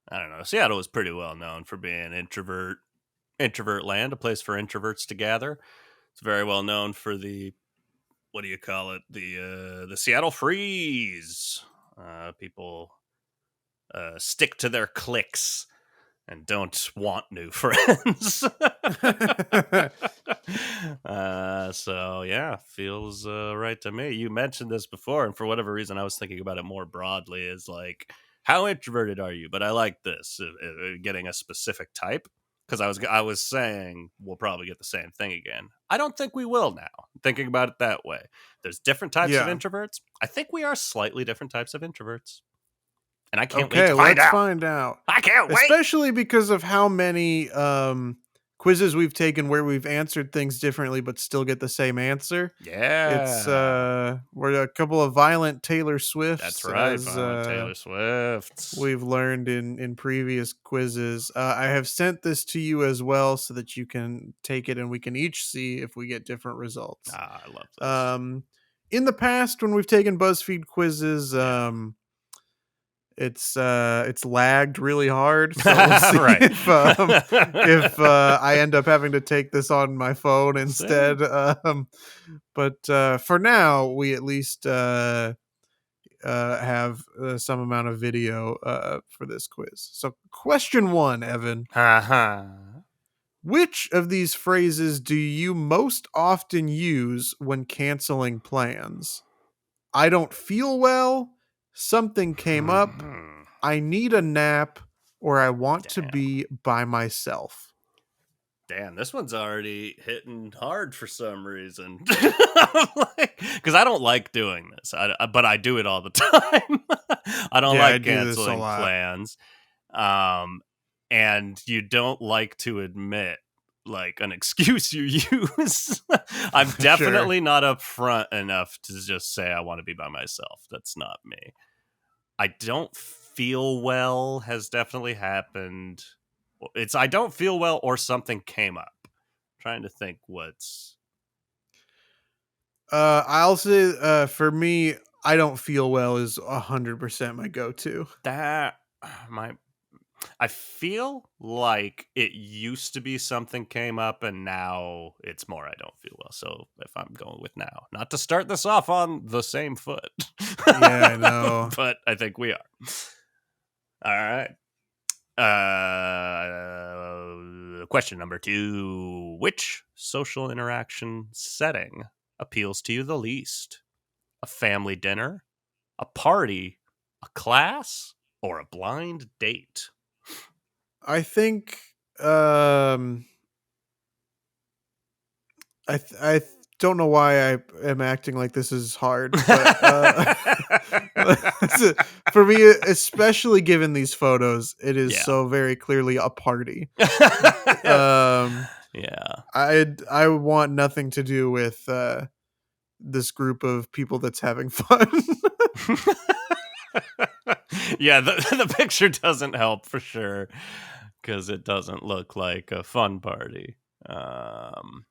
I don't know. Seattle was pretty well known for being introvert land, a place for introverts to gather. It's very well known for the, what do you call it? The Seattle Freeze. People stick to their cliques and don't want new friends. So yeah, feels right to me. You mentioned this before, and for whatever reason, I was thinking about it more broadly. Is like, how introverted are you? But I like this, getting a specific type, because I was saying we'll probably get the same thing again. I don't think we will now. Thinking about it that way, there's different types of yeah. introverts. I think we are slightly different types of introverts, and I can't wait Okay, to find let's out. find out. I can't wait. Especially because of how many quizzes we've taken where we've answered things differently but still get the same answer. It's Yeah. we're a couple of violent Taylor That's Swifts, right, as Violent Taylor Swift. we've learned in previous quizzes. I have sent this to you as well so that you can take it and we can each see if we get different results. Ah, I love this. Um, in the past, when we've taken BuzzFeed quizzes, Yeah. it's lagged really hard, so we'll see Right. if I end up having to take this on my phone See? instead. But for now, we at least have some amount of video for this quiz. So, question one, Evan: Uh-huh. which of these phrases do you most often use when canceling plans? I don't feel well. Something came up. Mhm. I need a nap, or I want to Damn. be by myself. Damn, this one's already hitting hard for some reason. Because I don't like doing this, but I do it all the time. I don't Yeah, I like do this a canceling lot. plans. Um, and you don't like to admit like an excuse you use. I'm Sure. definitely not upfront enough to just say I want to be by myself. That's not me. I don't feel well has definitely happened. It's I don't feel well or something came up. Trying to think what's I'll say for me, I don't feel well is 100% my go-to. that my I feel like it used to be something came up and now it's more I don't feel well. So if I'm going with now, not to start this off on the same foot, Yeah, I know. but I think we are. All right. Question number two. Which social interaction setting appeals to you the least? A family dinner, a party, a class, or a blind date? I think um I don't know why I am acting like this is hard, but for me, especially given these photos, it is Yeah. so very clearly a party. Um Yeah. I want nothing to do with this group of people that's having fun. Yeah, the picture doesn't help for sure because it doesn't look like a fun party. Um,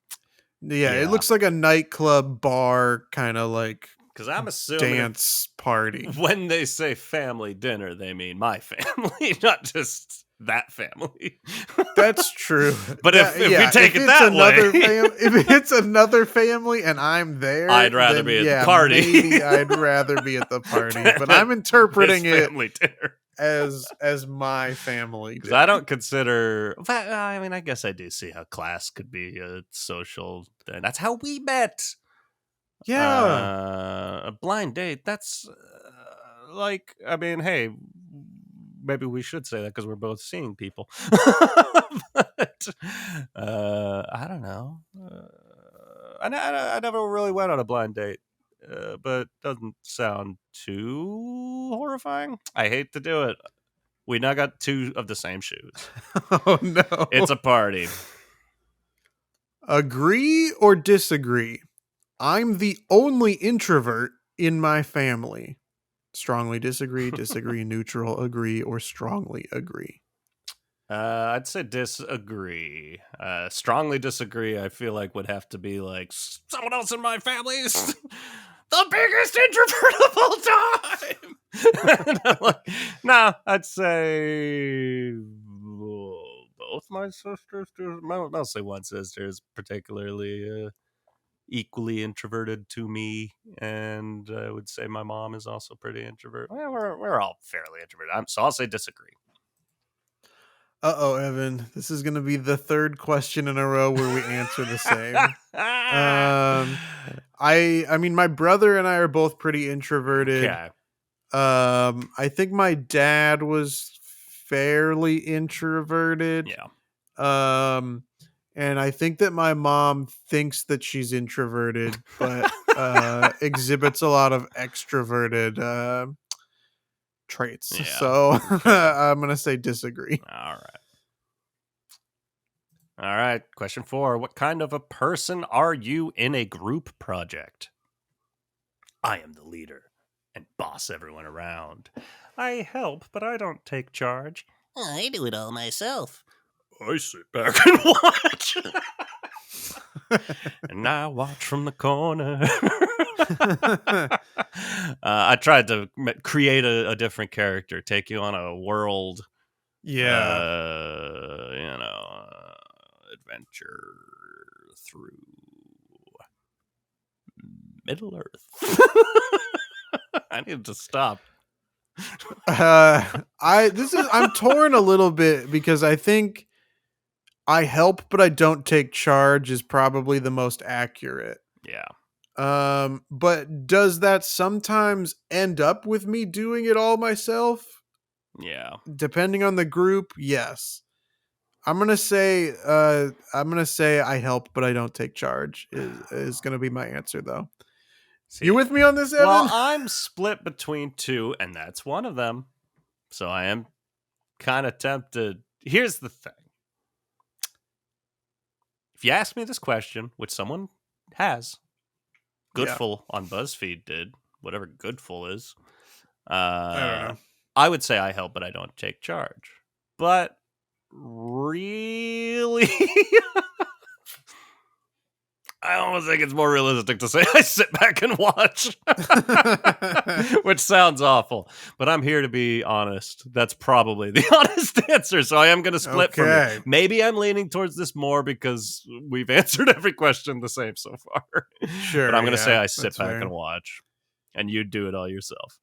Yeah, it yeah, looks like a nightclub bar kind of like because I'm assuming dance party. when they say family dinner, they mean my family, not just that family. That's true. But if we Yeah, take it that way, if it's another family and I'm there, I'd rather then be at the yeah, party maybe I'd rather be at the party, than but at I'm this interpreting it family dinner. as my family Because I dinner. don't consider. I mean, I guess I do see how class could be a social thing. That's how we met. Yeah. A blind date. That's like. I mean, hey, maybe we should say that because we're both seeing people. But I don't know. I never really went on a blind date. But doesn't sound too horrifying. I hate to do it. We now got two of the same shoes. Oh It's no. a party. Agree or disagree? I'm the only introvert in my family. Strongly disagree, disagree, neutral, agree, or strongly agree. I'd say disagree. Strongly disagree. I feel like would have to be like someone else in my family is the biggest introvert of all time. Like, no, I'd say both my sisters. Mostly one sister is particularly equally introverted to me, and I would say my mom is also pretty introverted. Well, we're all fairly introverted. So I'll say disagree. Uh-oh, Evan. This is going to be the third question in a row where we answer the same. Um I mean my brother and I are both pretty introverted. Okay. I think my dad was fairly introverted. Yeah. Um and I think that my mom thinks that she's introverted but exhibits a lot of extroverted traits. Yeah. So Okay. I'm going to say disagree. All right. All right. Question 4. What kind of a person are you in a group project? I am the leader and boss everyone around. I help, but I don't take charge. I do it all myself. I sit back and watch. And I watch from the corner. I tried to create a different character, take you on a world, Yeah. adventure through Middle Earth. I need to stop. I'm torn a little bit because I think I help but I don't take charge is probably the most accurate. Yeah. But does that sometimes end up with me doing it all myself? Yeah. Depending on the group, yes. I'm gonna say I help but I don't take charge is gonna be my answer though. See, You with me on this, Evan? well, I'm split between two, and that's one of them. So I am kind of tempted. Here's the thing. If you ask me this question, which someone has, Yeah. Goodful on BuzzFeed did, whatever Goodful is, I don't know. I would say I help, but I don't take charge. But really, I almost think it's more realistic to say I sit back and watch, which sounds awful. But I'm here to be honest. That's probably the honest answer. So I am going to split from Okay. you. Maybe I'm leaning towards this more because we've answered every question the same so far. Sure. But I'm going to say I that's sit back fair. and watch, and you do it all yourself.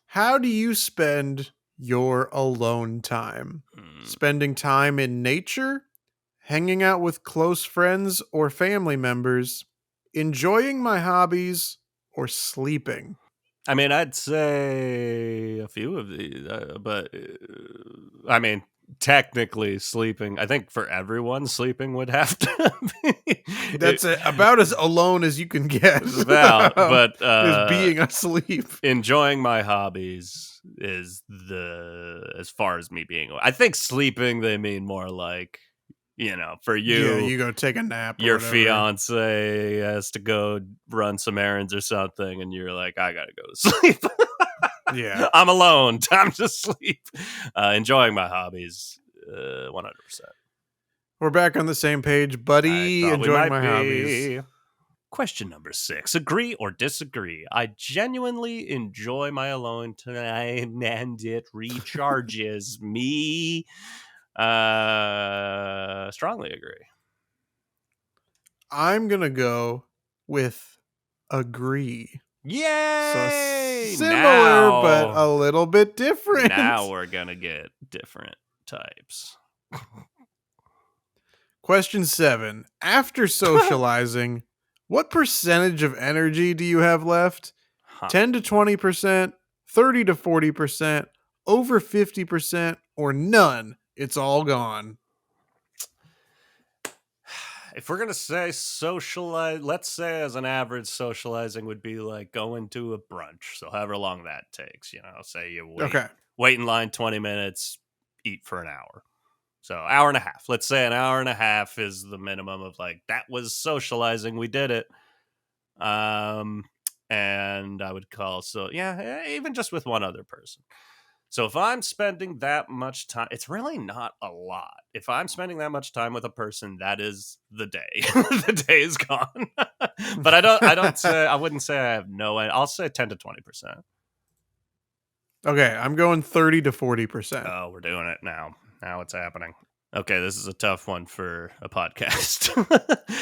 How do you spend your alone time? Spending time in nature, hanging out with close friends or family members, enjoying my hobbies, or sleeping? I mean, I'd say a few of these, but I mean, technically sleeping. I think for everyone, sleeping would have to be. That's about as alone as you can get. About, but is being asleep. Enjoying my hobbies is as far as me being. I think sleeping they mean more like, for you. Yeah, you go take a nap. Or your whatever. fiance has to go run some errands or something, and you're like, I gotta go to sleep. Yeah, I'm alone. Time to sleep. Enjoying my hobbies, 100%. We're back on the same page, buddy. Enjoying my hobbies. Question number 6. Agree or disagree? I genuinely enjoy my alone time, and it recharges me. Strongly agree. I'm gonna go with agree. Yay! So similar, but a little bit different. Now we're gonna get different types. Question 7. After socializing, what percentage of energy do you have left? 10 to 20%, 30 to 40%, over 50%, or none? It's all gone. If we're gonna say socialize, let's say as an average, socializing would be like going to a brunch. So however long that takes, say you wait in line 20 minutes, eat for an hour. So hour and a half. Let's say an hour and a half is the minimum of like that was socializing. We did it. And I would call even just with one other person. So if I'm spending that much time, it's really not a lot. If I'm spending that much time with a person, that is the day. The day is gone. But I wouldn't say I have no, I'll say 10 to 20%. Okay, I'm going 30 to 40%. Oh, we're doing it now. Now it's happening. Okay, this is a tough one for a podcast.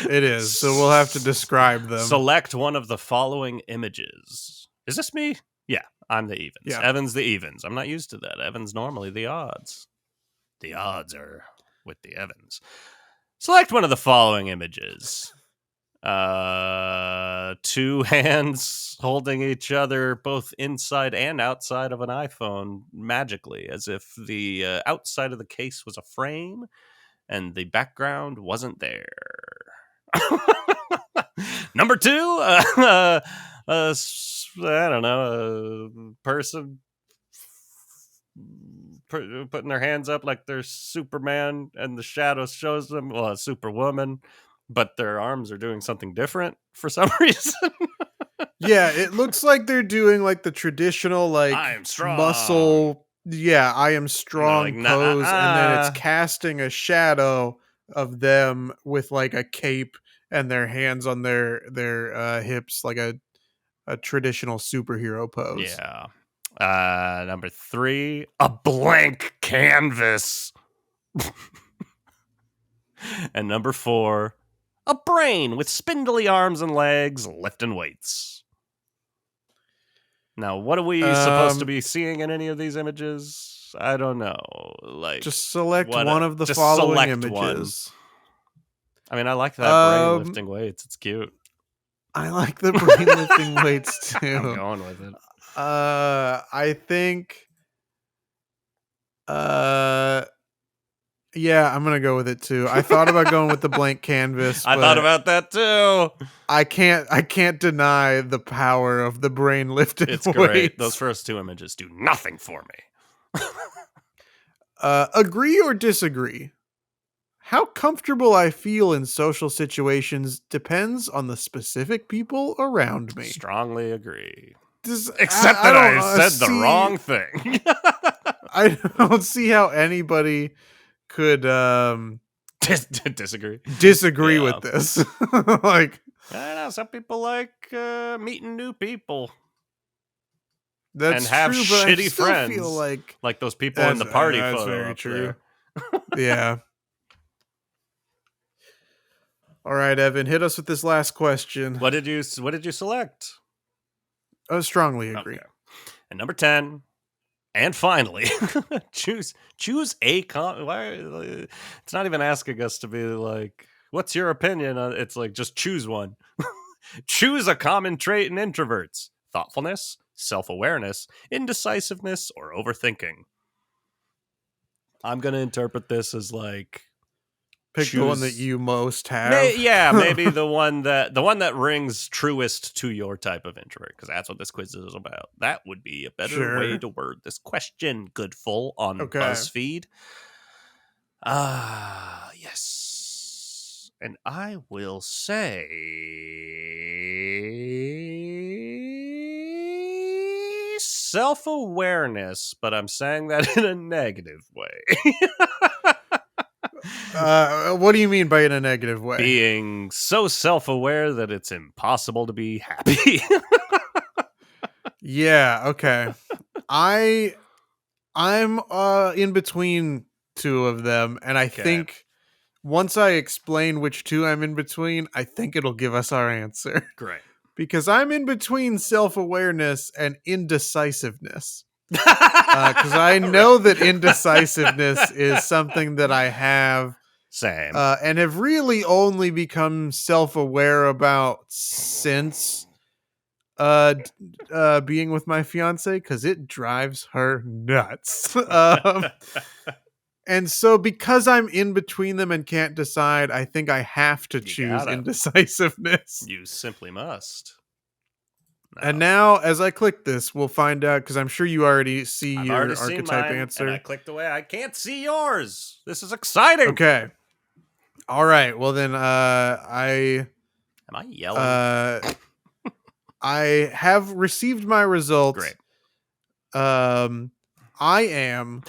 It is, so we'll have to describe them. Select one of the following images. Is this me? Yeah, I'm the evens. Yeah. Evan's the evens. I'm not used to that. Evan's normally the odds. The odds are with the Evans. Select one of the following images. 2 hands holding each other both inside and outside of an iPhone magically, as if the outside of the case was a frame and the background wasn't there. Number 2, I don't know, a person putting their hands up like they're Superman, and the shadow shows them, well, Superwoman, but their arms are doing something different for some reason. Yeah, it looks like they're doing like the traditional like I am strong. muscle. Yeah, I am strong like, pose, and then it's casting a shadow of them with like a cape and their hands on their hips, like a traditional superhero pose. Yeah. Number 3, a blank canvas. And number 4, a brain with spindly arms and legs lifting weights. Now, what are we supposed to be seeing in any of these images? I don't know. Like, just select one of the following images. I mean, I like that brain lifting weights. It's cute. I like the brain lifting weights too. I'm going with it. I think yeah, I'm gonna go with it too. I thought about going with the blank canvas. I thought about that too. I can't deny the power of the brain lifted It's weights. great. Those first 2 images do nothing for me. Agree or disagree? How comfortable I feel in social situations depends on the specific people around me. Strongly agree. Except I said the wrong thing. I don't see how anybody could disagree with this. Like, I don't know. Some people like meeting new people. That's and have true, but shitty I still friends, feel like those people in the party that's photo. Very up true. there. Yeah. All right, Evan, hit us with this last question. What did you select? I strongly agree. Okay. And number 10, and finally, choose a it's not even asking us to be like, what's your opinion? It's like, just choose one. Choose a common trait in introverts: thoughtfulness, self-awareness, indecisiveness, or overthinking. I'm going to interpret this as like, pick the one that you most have. Maybe the one that rings truest to your type of introvert, because that's what this quiz is about. That would be a better way to word this question, Goodful, on BuzzFeed. Yes. And I will say self-awareness, but I'm saying that in a negative way. What do you mean by in a negative way? Being so self-aware that it's impossible to be happy. Yeah, okay. I'm in between 2 of them, and I think once I explain which 2 I'm in between, I think it'll give us our answer. Great. Because I'm in between self-awareness and indecisiveness. Because I know that indecisiveness is something that I have. Same. And have really only become self-aware about since being with my fiance, because it drives her nuts. And so because I'm in between them and can't decide, I think I have to choose indecisiveness. You simply must. No. And now, as I click this, we'll find out, because I'm sure you already see your archetype answer. And I clicked away. I can't see yours. This is exciting. Okay. All right. Well, then, Am I yelling? I have received my results. Great. I am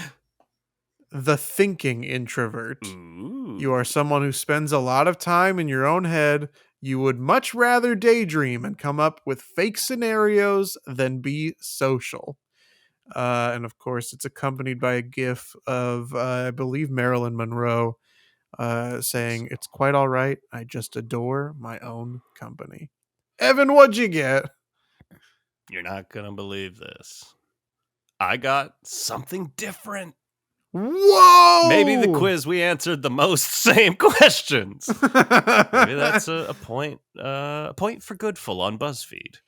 the thinking introvert. Ooh. You are someone who spends a lot of time in your own head. You would much rather daydream and come up with fake scenarios than be social. And of course, it's accompanied by a gif of, I believe, Marilyn Monroe saying, "It's quite all right. I just adore my own company." Evan, what'd you get? You're not going to believe this. I got something different. Whoa! Maybe the quiz we answered the most same questions. Maybe that's a point for Goodful on BuzzFeed.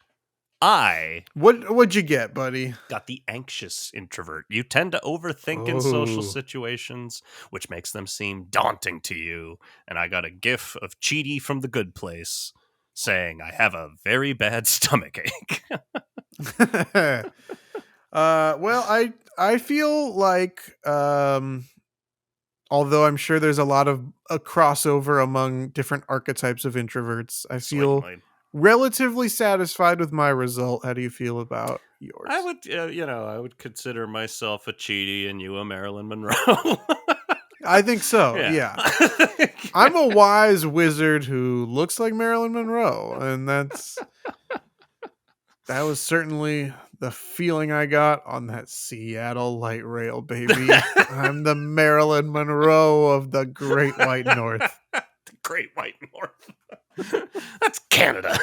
What'd you get, buddy? Got the anxious introvert. You tend to overthink in social situations, which makes them seem daunting to you. And I got a gif of Cheaty from The Good Place saying, "I have a very bad stomach ache." Well, I feel like, although I'm sure there's a lot of a crossover among different archetypes of introverts, I feel Certainly. relatively satisfied with my result. How do you feel about yours? I would, I would consider myself a Cheaty and you a Marilyn Monroe. I think so. Yeah. I'm a wise wizard who looks like Marilyn Monroe, and that was certainly the feeling I got on that Seattle light rail, baby. I'm the Marilyn Monroe of the Great White North. The Great White North. That's Canada.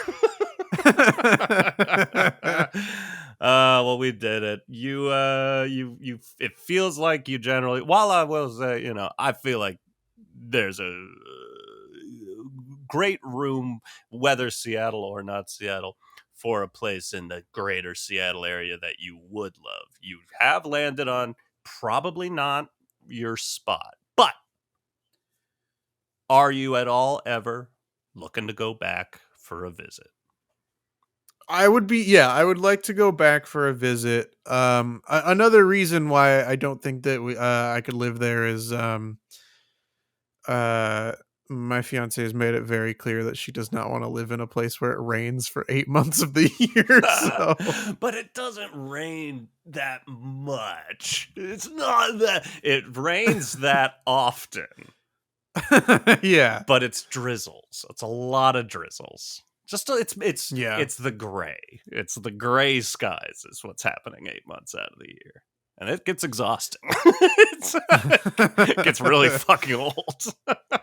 Well, we did it. You it feels like you generally, while I will say, I feel like there's a great room, whether Seattle or not Seattle, for a place in the greater Seattle area that you would love. You have landed on probably not your spot, but are you at all ever looking to go back for a visit? I would like to go back for a visit. Another reason why I don't think that I could live there is uh my fiance has made it very clear that she does not want to live in a place where it rains for 8 months of the year. So But it doesn't rain that much. It's not that it rains that often, yeah. but it's drizzles. It's a lot of drizzles. Yeah. It's the gray. It's the gray skies is what's happening 8 months out of the year. And it gets exhausting. It gets really fucking old.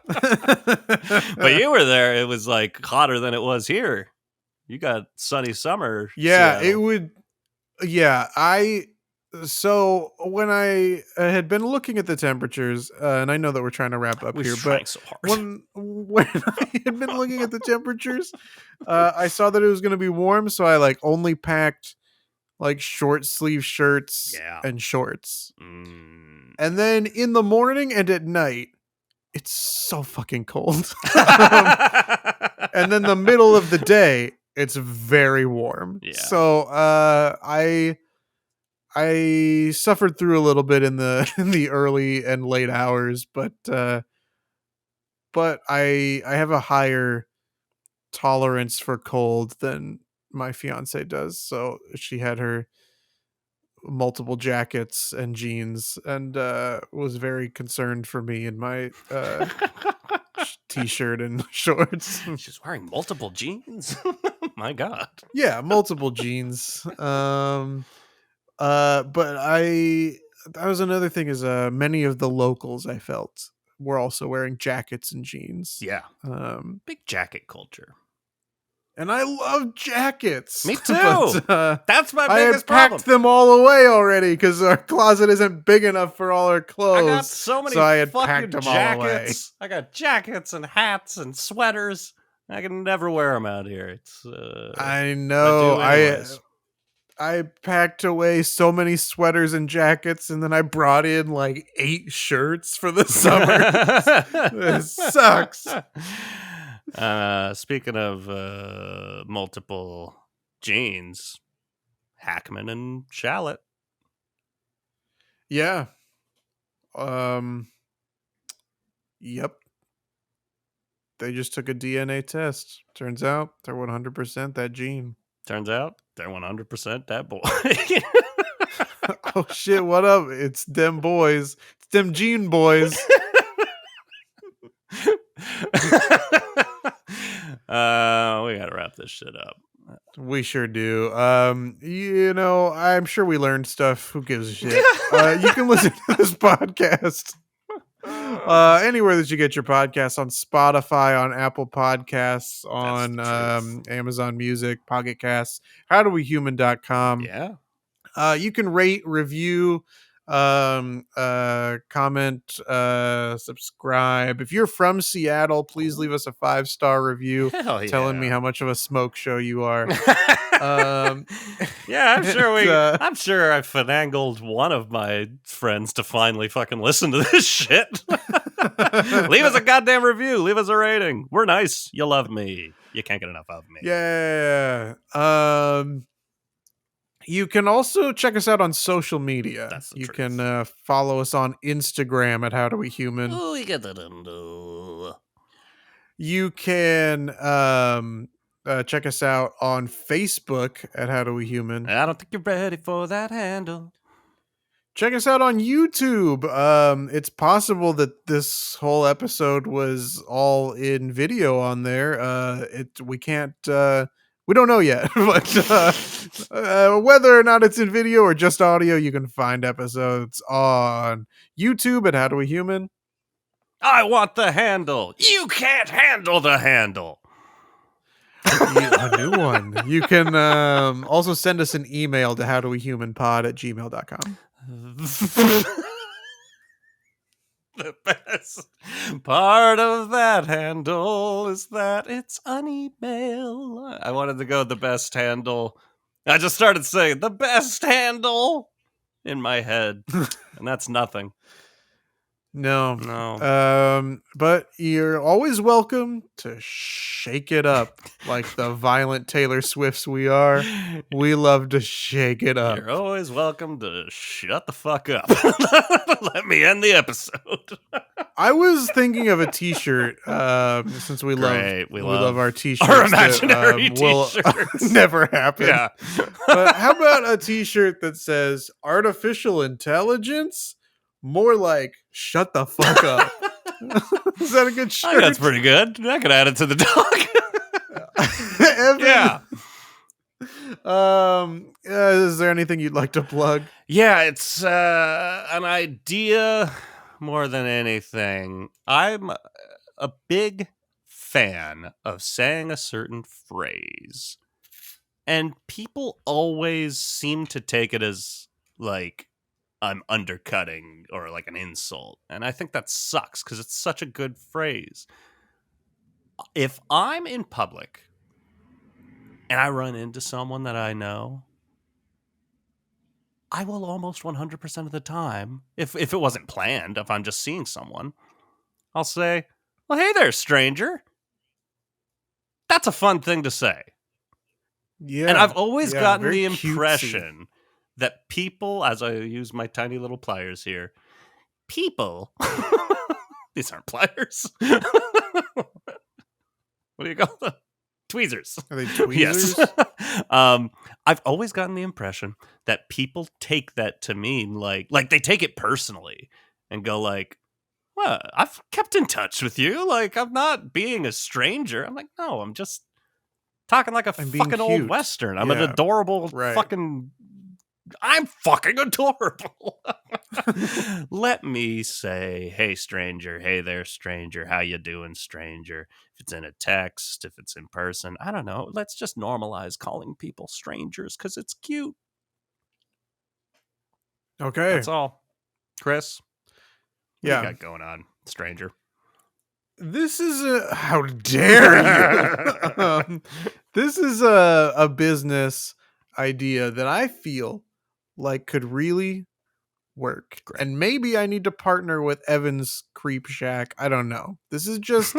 But you were there. It was like hotter than it was here. You got sunny summer. Yeah, Seattle. it would. Yeah, so when I had been looking at the temperatures, and I know that we're trying to wrap up We're here, trying but so hard. when I had been looking at the temperatures, I saw that it was going to be warm, so I only packed like short sleeve shirts and shorts. And then in the morning and at night, it's so fucking cold. And then the middle of the day, it's very warm. Yeah. So I suffered through a little bit in the early and late hours, but I have a higher tolerance for cold than my fiance does. So she had her multiple jackets and jeans and was very concerned for me in my t-shirt and shorts. She's wearing multiple jeans. My God. Yeah, multiple jeans. But that was another thing is many of the locals I felt were also wearing jackets and jeans. Yeah. Big jacket culture. And I love jackets. Me too. But, that's my I biggest had packed problem. them all away already because our closet isn't big enough for all our clothes. I got so many I had fucking packed them jackets. all away. I got jackets and hats and sweaters. I can never wear them out here. It's I know. anyways. I packed away so many sweaters and jackets, and then I brought in like 8 shirts for the summer. This sucks. Speaking of multiple jeans, Hackman and Shallot. Yeah. Yep. They just took a DNA test. Turns out they're 100% that gene. Turns out they're 100% that boy. Oh shit, what up? It's them boys. It's them Gene boys. We gotta wrap this shit up. We sure do. I'm sure we learned stuff. Who gives a shit? You can listen to this podcast anywhere that you get your podcasts, on Spotify, on Apple Podcasts, on Amazon Music, Pocket Casts, HowDoWeHuman.com. Yeah. You can rate, review, comment, subscribe. If you're from Seattle, please leave us a 5-star review Hell yeah. telling me how much of a smoke show you are. Yeah, I'm sure I'm sure I finangled one of my friends to finally fucking listen to this shit. Leave us a goddamn review. Leave us a rating. We're nice. You love me. You can't get enough of me. Yeah. You can also check us out on social media. That's the you truth. can follow us on Instagram at HowDoWeHuman. Oh, we got that undo. You can check us out on Facebook at HowDoWeHuman. I don't think you're ready for that handle. Check us out on YouTube. It's possible that this whole episode was all in video on there. We don't know yet, but whether or not it's in video or just audio, you can find episodes on YouTube at HowDoWeHuman. I want the handle. You can't handle the handle. A new one. You can also send us an email to howdowehumanpod@gmail.com. The best part of that handle is that it's an email. I wanted to go the best handle. I just started saying the best handle in my head, and that's nothing. No. But you're always welcome to shake it up like the violent Taylor Swifts we are. We love to shake it up. You're always welcome to shut the fuck up. Let me end the episode. I was thinking of a t-shirt, since we love our t-shirts. Our imaginary will t-shirts. never happen. Yeah. But how about a t-shirt that says artificial intelligence? More like shut the fuck up. Is that a good shirt? I think that's pretty good. I could add it to the dog. Yeah. Is there anything you'd like to plug? Yeah, it's an idea more than anything. I'm a big fan of saying a certain phrase, and people always seem to take it as like I'm undercutting or like an insult. And I think that sucks because it's such a good phrase. If I'm in public and I run into someone that I know, I will almost 100% of the time, if it wasn't planned, if I'm just seeing someone, I'll say, well, hey there, stranger. That's a fun thing to say. Yeah. And I've always gotten the cutesy impression that people, as I use my tiny little pliers here, people, these aren't pliers. What do you call them? Tweezers. Are they tweezers? Yes. I've always gotten the impression that people take that to mean like they take it personally and go like, well, I've kept in touch with you. Like, I'm not being a stranger. I'm like, no, I'm just talking like I'm fucking being old cute. Western. I'm an Yeah. adorable Right. I'm fucking adorable. Let me say, hey, stranger. Hey there, stranger. How you doing, stranger? If it's in a text, if it's in person, I don't know. Let's just normalize calling people strangers because it's cute. Okay. That's all. Chris, what Yeah. you got going on, stranger? This is how dare you? This is a business idea that I feel like could really work. Great. And maybe I need to partner with Evan's Creep Shack. I don't know. This is just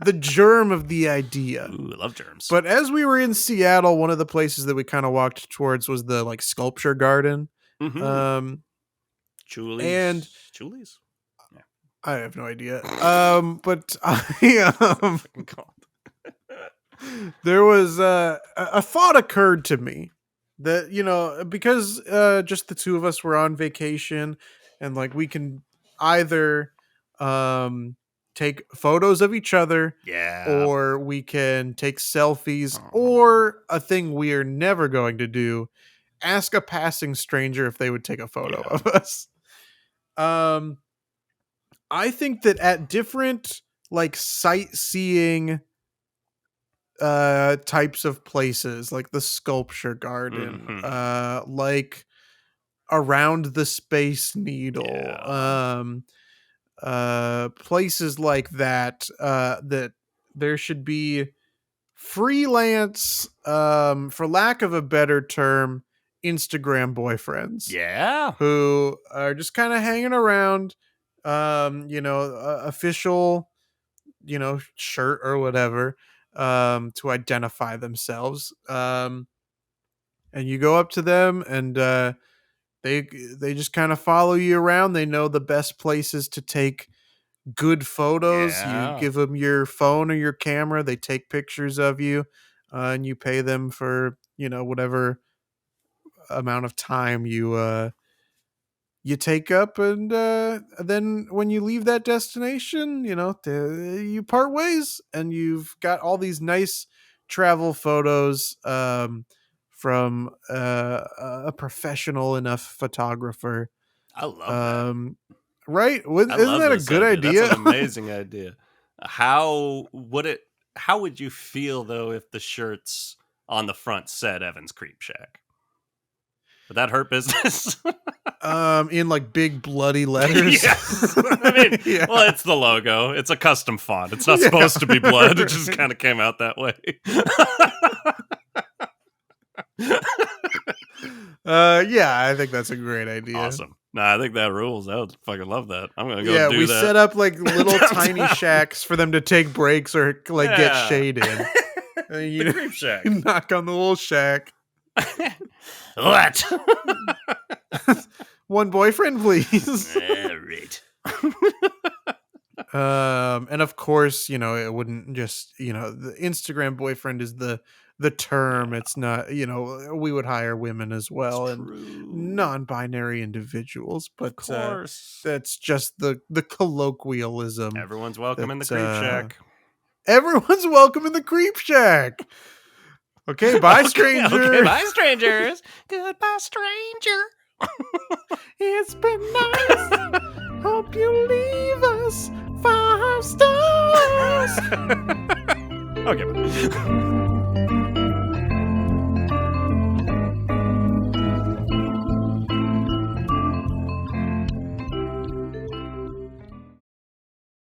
the germ of the idea. Ooh, I love germs. But as we were in Seattle, one of the places that we kind of walked towards was the like sculpture garden. Chulies. and- Chulies? I have no idea. But I there was a thought occurred to me that because just the two of us were on vacation, and like we can either um take photos of each other, Yeah. or we can take selfies, Oh, or a thing we are never going to do, ask a passing stranger if they would take a photo yeah. of us. um I think that at different like sightseeing types of places, like the sculpture garden, Mm-hmm. like around the Space Needle, Yeah. places like that, that there should be freelance, for lack of a better term, Instagram boyfriends Yeah. who are just kind of hanging around, official, shirt or whatever, to identify themselves. And you go up to them, and they they just kind of follow you around. They know the best places to take good photos. You Yeah. give them your phone or your camera. They take pictures of you, and you pay them for whatever amount of time you take up, and then when you leave that destination, you part ways, and you've got all these nice travel photos, from a professional enough photographer. I love that. um, right? I Isn't love that a this good idea. That's an idea? amazing idea. How would it? How would you feel though if the shirts on the front said Evan's Creep Shack? Would that hurt business? In like big bloody letters. Yes. I mean, Yeah. well, it's the logo. It's a custom font. It's not Yeah, supposed to be blood. It just right. kind of came out that way. Yeah, I think that's a great idea. Awesome. Nah, I think that rules. I would fucking love that. I'm gonna go Yeah, do we that. set up like little tiny Downtown. shacks for them to take breaks or like get Yeah. shade in. And The Creep Shack. knock on the little shack. What? One boyfriend, please. Right. And of course, it wouldn't just, the Instagram boyfriend is the term. It's not, we would hire women as It's well, and true. non-binary individuals, Of but course. that's just the colloquialism Everyone's welcome in the that Creep Shack. everyone's welcome in the creep shack. Okay, bye, stranger. Okay, bye, strangers. Goodbye, stranger. It's been nice. Hope you leave us 5 stars. Okay, bye.